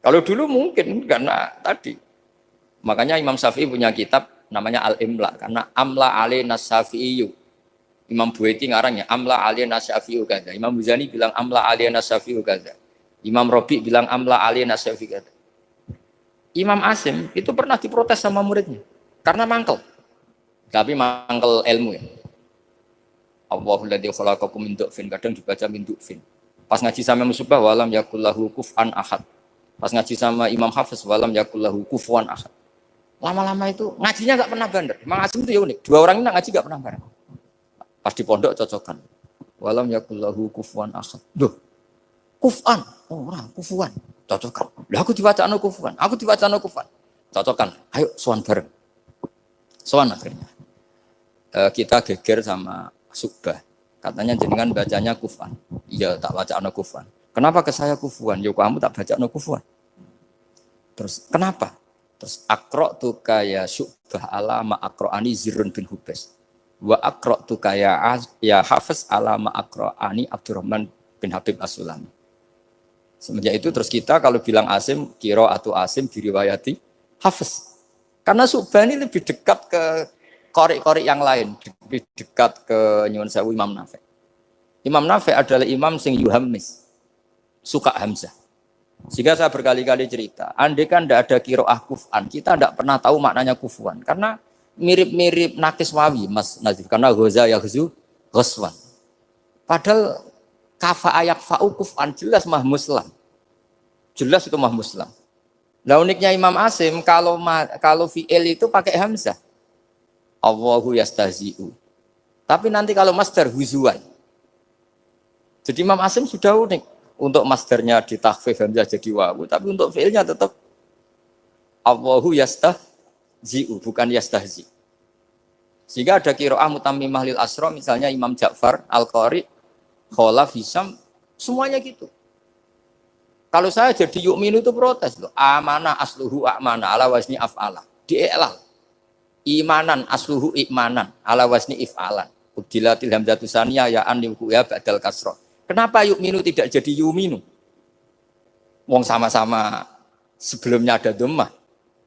S1: Kalau dulu mungkin karena tadi. Makanya Imam Syafi'i punya kitab namanya Al-Imla karena amla alaina Syafi'i. Imam Buaiti ngarangnya amla alaina Syafi'i kaza. Imam Muzani bilang amla alaina Syafi'i kaza. Imam Robi bilang amla alaina Syafi'i kaza. Imam Asim itu pernah diprotes sama muridnya karena mangkel. Tapi mangkel ilmu ya. Allahul ladzi khalaqakum min du'fin, kadang dibaca min du'fin. Pas ngaji sama musibah walam yakullahu kuf'an ahad. Pas ngaji sama Imam Hafiz walam yakullahu kufuwan ahad. Lama-lama itu ngajinya enggak pernah bener. Imam Asim itu ya unik. Dua orang ini ngaji enggak pernah bener. Pas di pondok cocokan. Walam yakullahu kufuwan ahad. Duh. Kuf'an, orang kufuwan. Cocokan. Lah aku diwacana kufuwan. Aku diwacana kufuwan. Cocokan. Ayo sowan bareng. Sowan akhirnya. Kita geger sama Subah. Katanya jenengan bacanya kufan. Iya, tak baca ana kufan. Kenapa ke saya kufuan? Ya kamu tak baca ana kufan. Terus kenapa? Terus aqra'tu kaya Subah ala ma aqra'ani Zirrun bin Hubes. Wa aqra'tu kaya ya Hafiz ala ma aqra'ani Abdurrahman bin Habib As-Sulami. Semenjak itu terus kita kalau bilang Asim, qira'atu Asim diriwayati Hafiz. Karena Subah ini lebih dekat ke korek-korek yang lain, lebih dekat ke Nyuwun Sewu Imam Nafi'. Imam Nafi' adalah imam sing yuhammis, suka hamzah. Sehingga saya berkali-kali cerita, andai kan tidak ada qiraah kuf'an, kita tidak pernah tahu maknanya kufuan. Karena mirip-mirip nakis wawi, Mas Nazif. Karena ghoza yaghzu ghoswan. Padahal kafa ayak fa'u kuf'an jelas mah muslam. Jelas itu mah muslam. Nah uniknya Imam Asim, kalau fi'il itu pakai hamzah. Allahu yastahzi'u. Tapi nanti kalau masdar huzuan. Jadi Imam Asim sudah unik. Untuk masdarnya ditakhfif hamzah jadi wawu. Tapi untuk fi'ilnya tetap Allahu yastahzi'u. Bukan yastahzi. Sehingga ada qiraah mutammimah lil asra. Misalnya Imam Ja'far, Al-Qari, Khalaf, Hisam. Semuanya gitu. Kalau saya jadi yu'minu itu protes. Loh. Amanah asluhu a'manah ala wazni af'alah. Di'elal. Imanan asluhu imanan ala wasni if'alan ubdilatil hamzatu saniyah ya an ya ba'dal kasrah. Kenapa yu'minu tidak jadi yuminu? Wong sama-sama sebelumnya ada dhammah.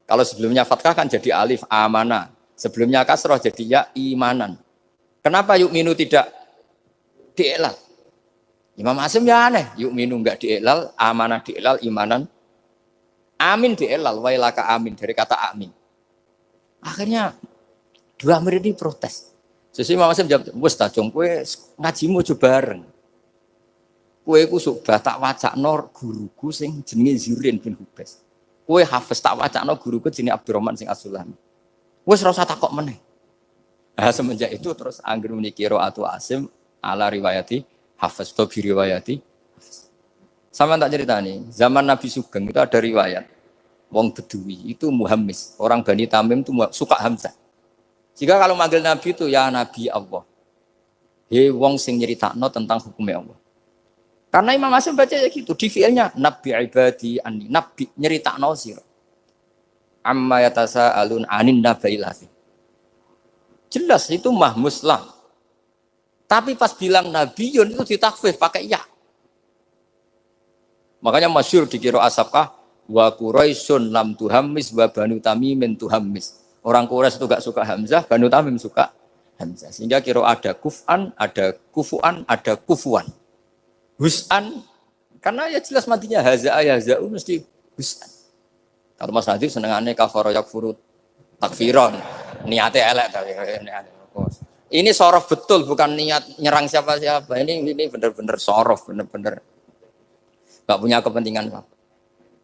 S1: Kalau sebelumnya fathah kan jadi alif amana. Sebelumnya kasrah jadi ya imanan. Kenapa yu'minu tidak di'ilal? Imam Asim ya aneh, yu'minu enggak di'ilal, amanah di'ilal, imanan amin di'ilal, wailaka amin dari kata amin. Akhirnya dua murid ini protes. Sesuai Imam Asim jawab, wes ta jong kowe ngajimu aja bareng. Kowe ku subah tak wacakno guruku sing jenenge Zirrun bin Hubes. Kowe Hafiz tak wacakno guruku jenenge Abdurrahman sing As-Sulami. Wes ora usah takok meneh. Nah, semenjak itu terus angger muni qiraatu Asim ala riwayati Hafiz to bi riwayati. Sama tak ceritani, zaman Nabi Sugeng itu ada riwayat. Wong Bedui itu muhammis, orang Bani Tamim itu suka hamzah. Jika kalau manggil Nabi itu ya Nabi Allah. Hei wong sing nyeritakno tentang hukumnya Allah. Karena Imam Asim baca ya gitu, di fiilnya Nabi ibadi anni, Nabi nyeritakno sira. Amma yatasaalun anin nabail hafi. Jelas itu mah muslam. Tapi pas bilang nabiyun itu ditakfif pakai ya. Makanya masyhur di qiraah Sabqah wa Quraisyun lam tuhammis wa Banu Tamimin tuhammis. Orang Quraisy itu gak suka hamzah, Banu Tamim suka hamzah. Sehingga kira ada kuf'an, ada kufu'an, ada kufuan. Hus'an karena ya jelas matinya haza'a yaza'u mesti hus'an. Kalau Mas Nadif senengannya kafara yakfuru takfiron. Niatnya elek tapi ini sorof betul bukan niat nyerang siapa-siapa. Ini benar-benar sorof, benar-benar gak punya kepentingan apa.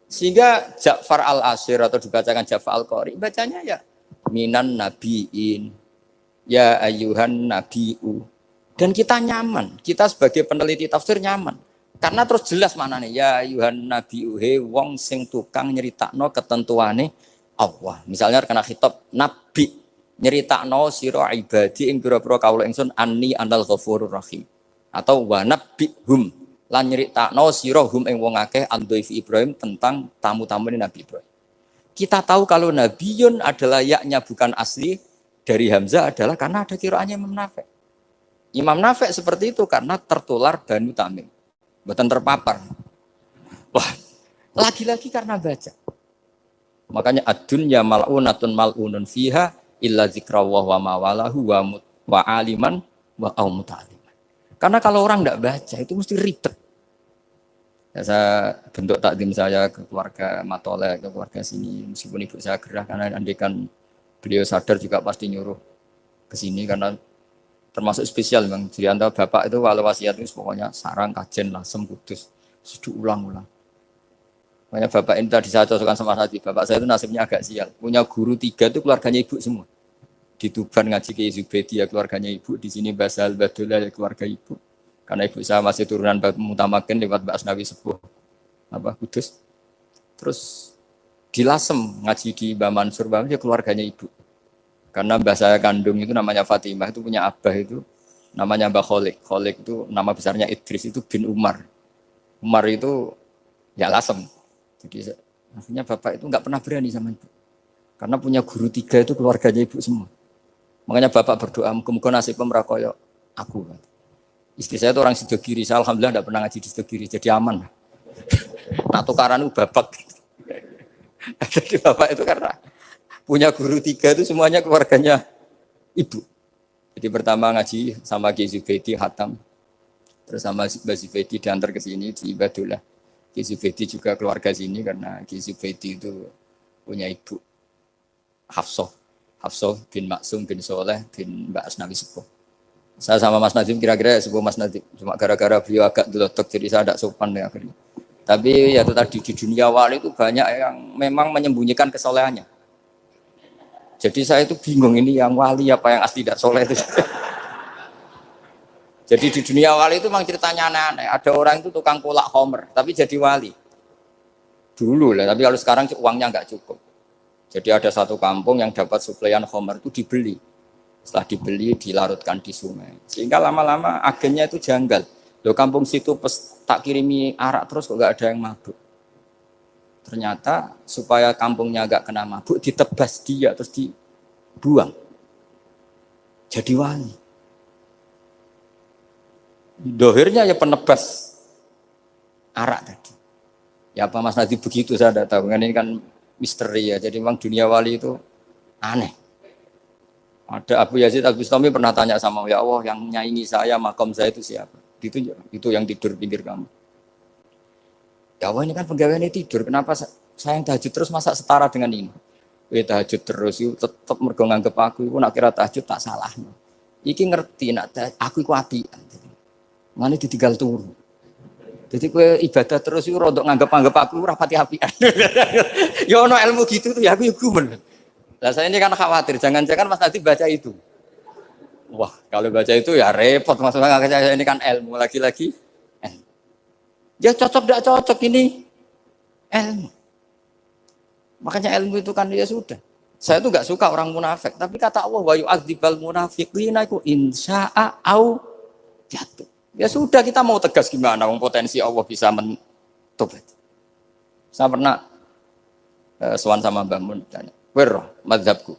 S1: Sehingga Ja'far al-Ashir atau dibacakan Ja'far al-Qari bacanya ya minan nabiin ya ayuhan nabiu. Dan kita nyaman, kita sebagai peneliti tafsir nyaman. Karena terus jelas maknanya ya ayuhan nabiu he wong sing tukang nyeritakno ketentuane Allah. Misalnya kena khitab nabi nyeritakno sira ibadi ing pira-pira kawula ingsun anni anal ghafurur rahim atau wa nabbihum lan nyeritakno sira hum ing wong akeh andhaifi Ibrahim tentang tamu-tamu Nabi Ibrahim. Kita tahu kalau nabiyun adalah yaknya bukan asli dari Hamzah adalah karena ada qiraahnya Imam Nafi'. Imam Nafi' seperti itu karena tertular Banu Tamim. Mboten terpapar. Wah, lagi-lagi karena baca. Makanya ad-dunya mal'unatun mal'unun fiha illa zikrawah wa mawalahu wa aliman wa muta'aliman. Karena kalau orang enggak baca itu mesti ribet. Ya, saya bentuk takdim saya ke keluarga Matole, ke keluarga sini. Meskipun ibu saya gerah karena andikan beliau sadar juga pasti nyuruh ke sini karena termasuk spesial Bang. Di antara bapak itu walau wasiat itu pokoknya sarang, kajen, lasem, kudus. Sudah ulang-ulang. Makanya bapak ini tadi saya cocokkan sama Hadi. Bapak saya itu nasibnya agak sial. Punya guru 3 itu keluarganya ibu semua. Di Tuban ngaji ke Zubedi ya keluarganya ibu. Di sini Basal Badullah ya keluarga ibu. Karena ibu saya masih turunan Mutamakin lewat Mbak Asnawi Sepuh. Kudus. Terus di Lasem ngaji di Mbak Mansur ya keluarganya ibu. Karena mbah saya kandung itu namanya Fatimah, itu punya abah itu namanya Mbah Kholik. Kholik itu nama besarnya Idris, itu bin Umar. Umar itu ya Lasem. Jadi maksudnya bapak itu nggak pernah berani sama ibu. Karena punya guru 3 itu keluarganya ibu semua. Makanya bapak berdoa, muka-muka nasib pemerakoyo aku. Istri saya itu orang Sidogiri, saya alhamdulillah nggak pernah ngaji di Sidogiri, jadi aman. Nah tukaran itu bapak. Jadi bapak itu karena punya guru 3 itu semuanya keluarganya ibu. Jadi pertama ngaji sama Ki Zubedi Hatam, terus sama Mbak Zubedi diantar ke sini di Badullah. Ki Zubedi juga keluarga sini karena Ki Zubedi itu punya ibu Hafsah bin Maksum bin Soleh bin Mbak Asnawi Sepuh. Saya sama Mas Nadim kira-kira sepuh Mas Nadim. Cuma gara-gara beliau agak delotok jadi saya tidak sopan ya akhirnya. Tapi ya itu tadi di dunia wali itu banyak yang memang menyembunyikan kesolehannya. Jadi saya itu bingung ini yang wali apa yang asli tidak soleh itu. Jadi di dunia wali itu memang ceritanya aneh-aneh. Ada orang itu tukang kolak homer, tapi jadi wali. Dulu lah, tapi kalau sekarang uangnya nggak cukup. Jadi ada satu kampung yang dapat suplaian homer itu dibeli. Setelah dibeli, dilarutkan di sungai. Sehingga lama-lama agennya itu janggal. Loh kampung situ tak kirimi arak terus kok nggak ada yang mabuk. Ternyata supaya kampungnya nggak kena mabuk, ditebas dia terus dibuang. Jadi wali. Dohirnya ya penebas arak tadi. Ya apa Mas Nadi begitu saya tidak tahu. Ini kan misteri ya. Jadi memang dunia wali itu aneh. Ada Abu Yazid Al-Bustami pernah tanya sama ya Allah yang nyaingi saya, makom saya itu siapa? Itu yang tidur pinggir kamu. Ya Allah ini kan pegawainya tidur. Kenapa saya yang tahajud terus masa setara dengan ini? Tahajud terus itu tetap mergo nganggep aku itu nak kira tahajud tak salah. Iki ngerti nak aku iku apian. Mane ditinggal turu. Jadi kowe ibadah terus iku rodok nganggep aku ora pati apian. Ya ono ilmu gitu tuh ya aku gumen. Lah saya ini kan khawatir jangan-jangan Mas Nadi baca itu. Wah, kalau baca itu ya repot maksudnya saya ini kan ilmu lagi-lagi. Ya cocok enggak cocok ini ilmu. Makanya ilmu itu kan ya sudah. Saya tuh enggak suka orang munafik, tapi kata Allah wa yu'adzibal munafiqina iku insya'a au jatuh. Ya sudah kita mau tegas gimana wong potensi Allah bisa mentobat. Saya pernah sowan sama Mbah Mun tanya, "Wer mazhabku?"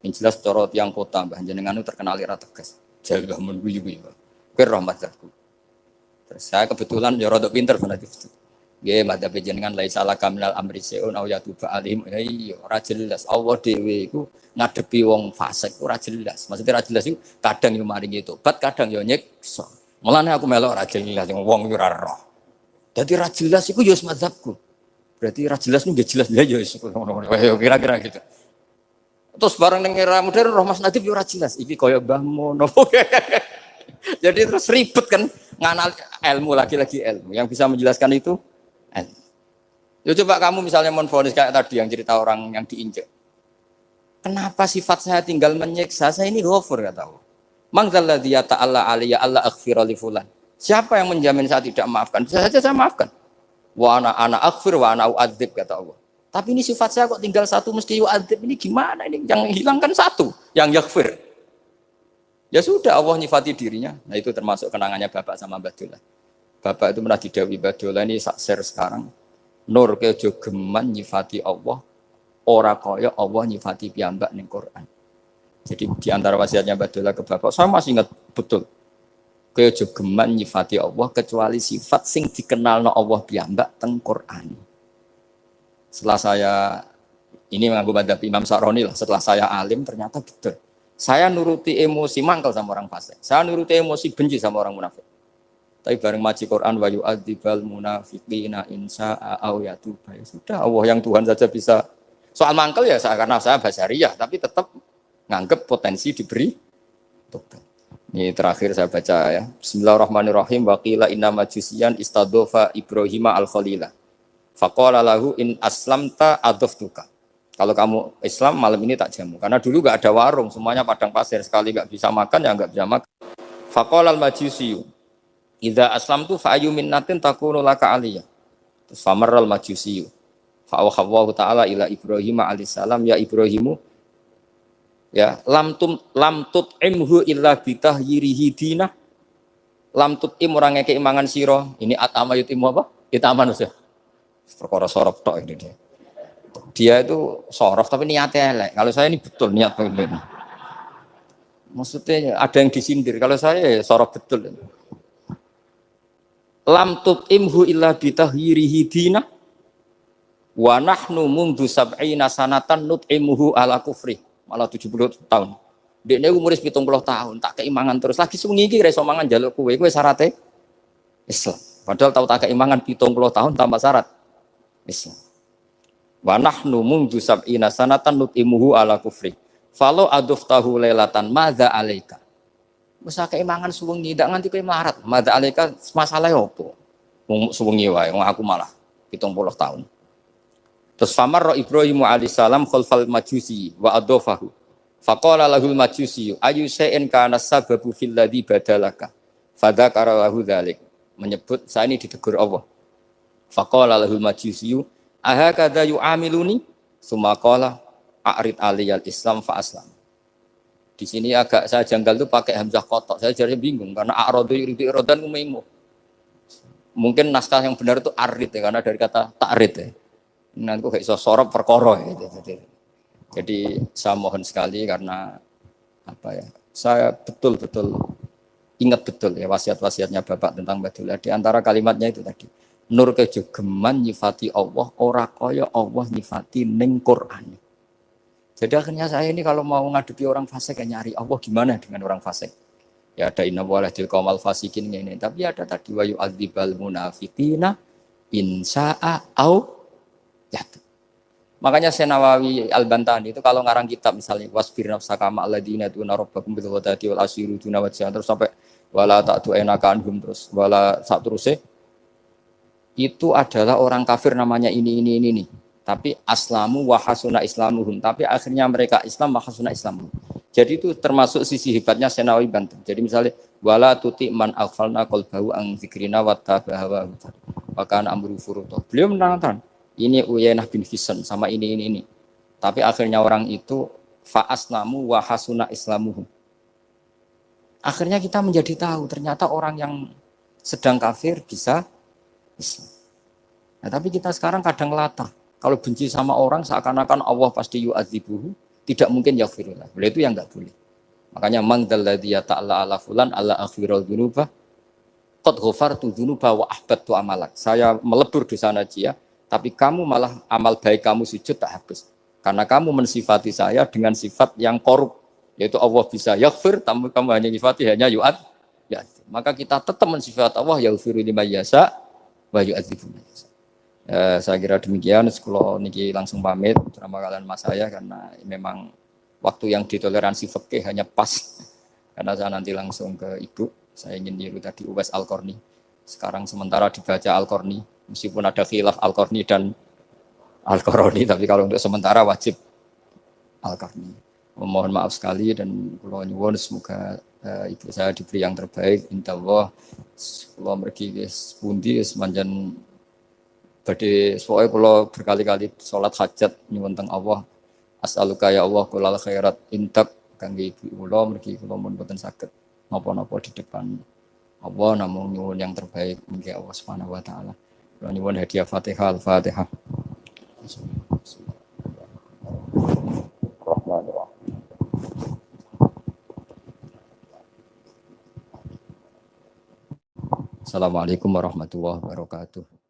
S1: Yang jelas cara tiyang kota Mbah jenengan terkenal ora tegas. Jare Mbah Mun guyu-guyu. "Wer mazhabku?" Terus saya kebetulan ya rada pinter banget itu. Nggih, mazhab jenengan laisa laka minal amri seun au yatuba alim. Ya iya, ora jelas. Allah dhewe iku ngadepi wong fasik ora jelas. Maksudnya ora jelas iku kadang yo maringi tobat, kadang yo nyiksa. Mulane aku melok ra jelas wong iku ora roh. Dadi ra jelas iku ya mazhabku. Berarti ra jelas nggih jelas ya ngono. Kira-kira gitu. Terus bareng ning era modern roh Mas Nadif yo ora jelas. Iki kaya Mbah Mono. Jadi terus ribet kan nganal ilmu lagi-lagi ilmu. Yang bisa menjelaskan itu ilmu. Ya coba kamu misalnya menfonis kayak tadi yang cerita orang yang diinjek. Kenapa sifat saya tinggal menyiksa? Saya ini ghafur kata Allah. Mangzalladzi yata'alla alayya alla aghfira li fulan. Siapa yang menjamin saya tidak maafkan? Bisa saja saya maafkan. Wa ana aghfir wa ana u'adzib kata Allah. Tapi ini sifat saya kok tinggal satu mesti u'adzib. Ini gimana ini? Yang hilangkan satu, yang yaghfir. Ya sudah Allah nyifati dirinya. Nah itu termasuk kenangannya Bapak sama Mbak Dola. Bapak itu pernah didhawuhi Mbak Dola ini sak share sekarang. Nur kejo geman nyifati Allah, ora kaya Allah nyifati piyambak ning Quran. Jadi di antara wasiatnya Mbak Dola ke Bapak, saya masih ingat betul. Kejo geman nyifati Allah kecuali sifat sing dikenalno Allah piyambak teng Quran. Setelah saya ini mengaku madhab Imam Sa'roni lah, setelah saya alim ternyata betul. Saya nuruti emosi mangkel sama orang fasik. Saya nuruti emosi benci sama orang munafik. Tapi bareng maji Quran wa yu'adzibal munafiqina insya'a au yatuba. Ya sudah Allah yang Tuhan saja bisa. Soal mangkel ya saya karena saya basyariyah tapi tetap nganggep potensi diberi Ini terakhir saya baca ya. Bismillahirrahmanirrahim. Waqila inna majusiyan istadofa Ibrahima al-Khalila. Faqala lahu in aslamta adoftuka. Kalau kamu Islam malam ini tak jamu. Karena dulu nggak ada warung, semuanya padang pasir. Sekali nggak bisa makan ya nggak bisa makan. Faqala al-majusiyu. Idza aslamtu fa ayu minnatin takunu laka aliyah. Terus famarral majusiyu. Fa'awhawallahu ta'ala ila Ibrahim alaihissalam ya Ibrahimu ya lam tut'imhu illa bitahyirihi dinah lam tut'im orang ngeke imangan sira ini atama yutimu apa? Itaman ya. Perkara sorof tok ini dia. Dia itu sorof tapi niatnya elek. Kalau saya ini betul niat begini. Maksudnya ada yang disindir. Kalau saya ya sorof betul. Lam tut'imhu illa bitahyirihi dinah wa nahnu mundu sab'ina sanatan nut'imuhu ala kufri malah 70 tahun. Dekne umur 70 tahun tak keimangan terus lagi sungi iki ra iso mangan njaluk kowe syaratnya Islam. Padahal tahu tak keimangan 70 tahun tanpa syarat Islam. Wa nahnu mundu sab'ina sanatan nut'imuhu ala kufri. Falo aduftahu lailatan madza alaika. Wis keimangan suwengi ndak nganti kowe melarat. Madza alaika masalah opo? Wong suwengi wae wong aku malah 70 tahun. Terus famar Ibrahim alaihissalam khalfal majusi wa adofahu. Faqala lahul majusi ayu shay'in kana sababu fil ladzi badalaka. Fadzakara lahu dzalik. Menyebut saya ini ditegur Allah. Faqala lahul majusi ahakadza yu'amiluni? Summa qala a'rid aliyal Islam fa aslam. Di sini agak saya janggal tuh pakai hamzah kotok. Saya jadi bingung karena a'radu yuridu iradan umaimu. Mungkin naskah yang benar itu arid ya karena dari kata ta'rid ya. Nanti kok iso sorop perkara gitu. Jadi saya mohon sekali karena apa ya? Saya betul-betul ingat betul ya wasiat-wasiatnya Bapak tentang Badullah. Di antara kalimatnya itu tadi. Nur kejogeman nyifati Allah ora kaya Allah nyifati ning Quran. Jadi akhirnya saya ini kalau mau ngadepi orang fasik ya nyari Allah gimana dengan orang fasik. Ya ada inna waladil qaumal fasikin ini. Tapi ada tadi wa yu'adzibal munafiqina insa'a au ya. Makanya Senawawi Al-Bantani itu kalau ngarang kitab misalnya wasbir nafsaka ma alladziina tuna rabbakum bil ghadati wal asyiru tuna wajhan terus sampai wala ta'tu enaka anhum terus wala satruse itu adalah orang kafir namanya ini. Tapi aslamu wa hasuna islamuhum. Tapi akhirnya mereka Islam wa hasuna islamuhum. Jadi itu termasuk sisi hebatnya Senawawi Banten. Jadi misalnya wala tuti man aghfalna qalbahu an dzikrina wa tabaha wa kana amru furuta. Beliau menerangkan ini Uyainah bin Hisn sama ini. Tapi akhirnya orang itu fa'aslamu wa hasuna islamuhum. Akhirnya kita menjadi tahu ternyata orang yang sedang kafir bisa Islam. Nah, tapi kita sekarang kadang latah. Kalau benci sama orang seakan-akan Allah pasti yu'adzibuhu, tidak mungkin yaghfirullah. Beliau itu yang enggak boleh. Makanya man dzalladzi ta'ala ala fulan ala aghfirul dzunuba qad ghafartu dzunuba wa ahbattu amalak. Saya melebur dosa najiyah tapi kamu malah amal baik kamu sujud tak habis. Karena kamu mensifati saya dengan sifat yang korup. Yaitu Allah bisa yaghfir, kamu hanya sifati hanya yu'ad. Ya. Maka kita tetap mensifat Allah yaghfiru liman yasha wa yu'adzibu man yasha. Saya kira demikian. Kalau niki langsung pamit bersama kalian mas saya karena memang waktu yang ditoleransi fikih hanya pas. Karena saya nanti langsung ke ibu. Saya ingin niru tadi Uwais Al-Qarni. Sekarang sementara dibaca Al-Qarni. Meskipun ada khilaf Al-Qarni dan Al-Qarni, tapi kalau untuk sementara wajib Al-Qarni. Mohon maaf sekali dan kula nyuwun semoga ibu saya diberi yang terbaik. Insyaallah kula mergi wis pundi wis manjen badhe pokoke kula berkali-kali salat hajat nyuwun teng Allah. As'aluka ya Allah kulal khairat intak kangge ibu kula mergi kula mun boten saged napa-napa di depan Allah namung nyuwun yang terbaik mugi Allah Subhanahu wa taala. Nyuwun hadiah Fatihah Al-Fatihah. Assalamualaikum warahmatullahi wabarakatuh.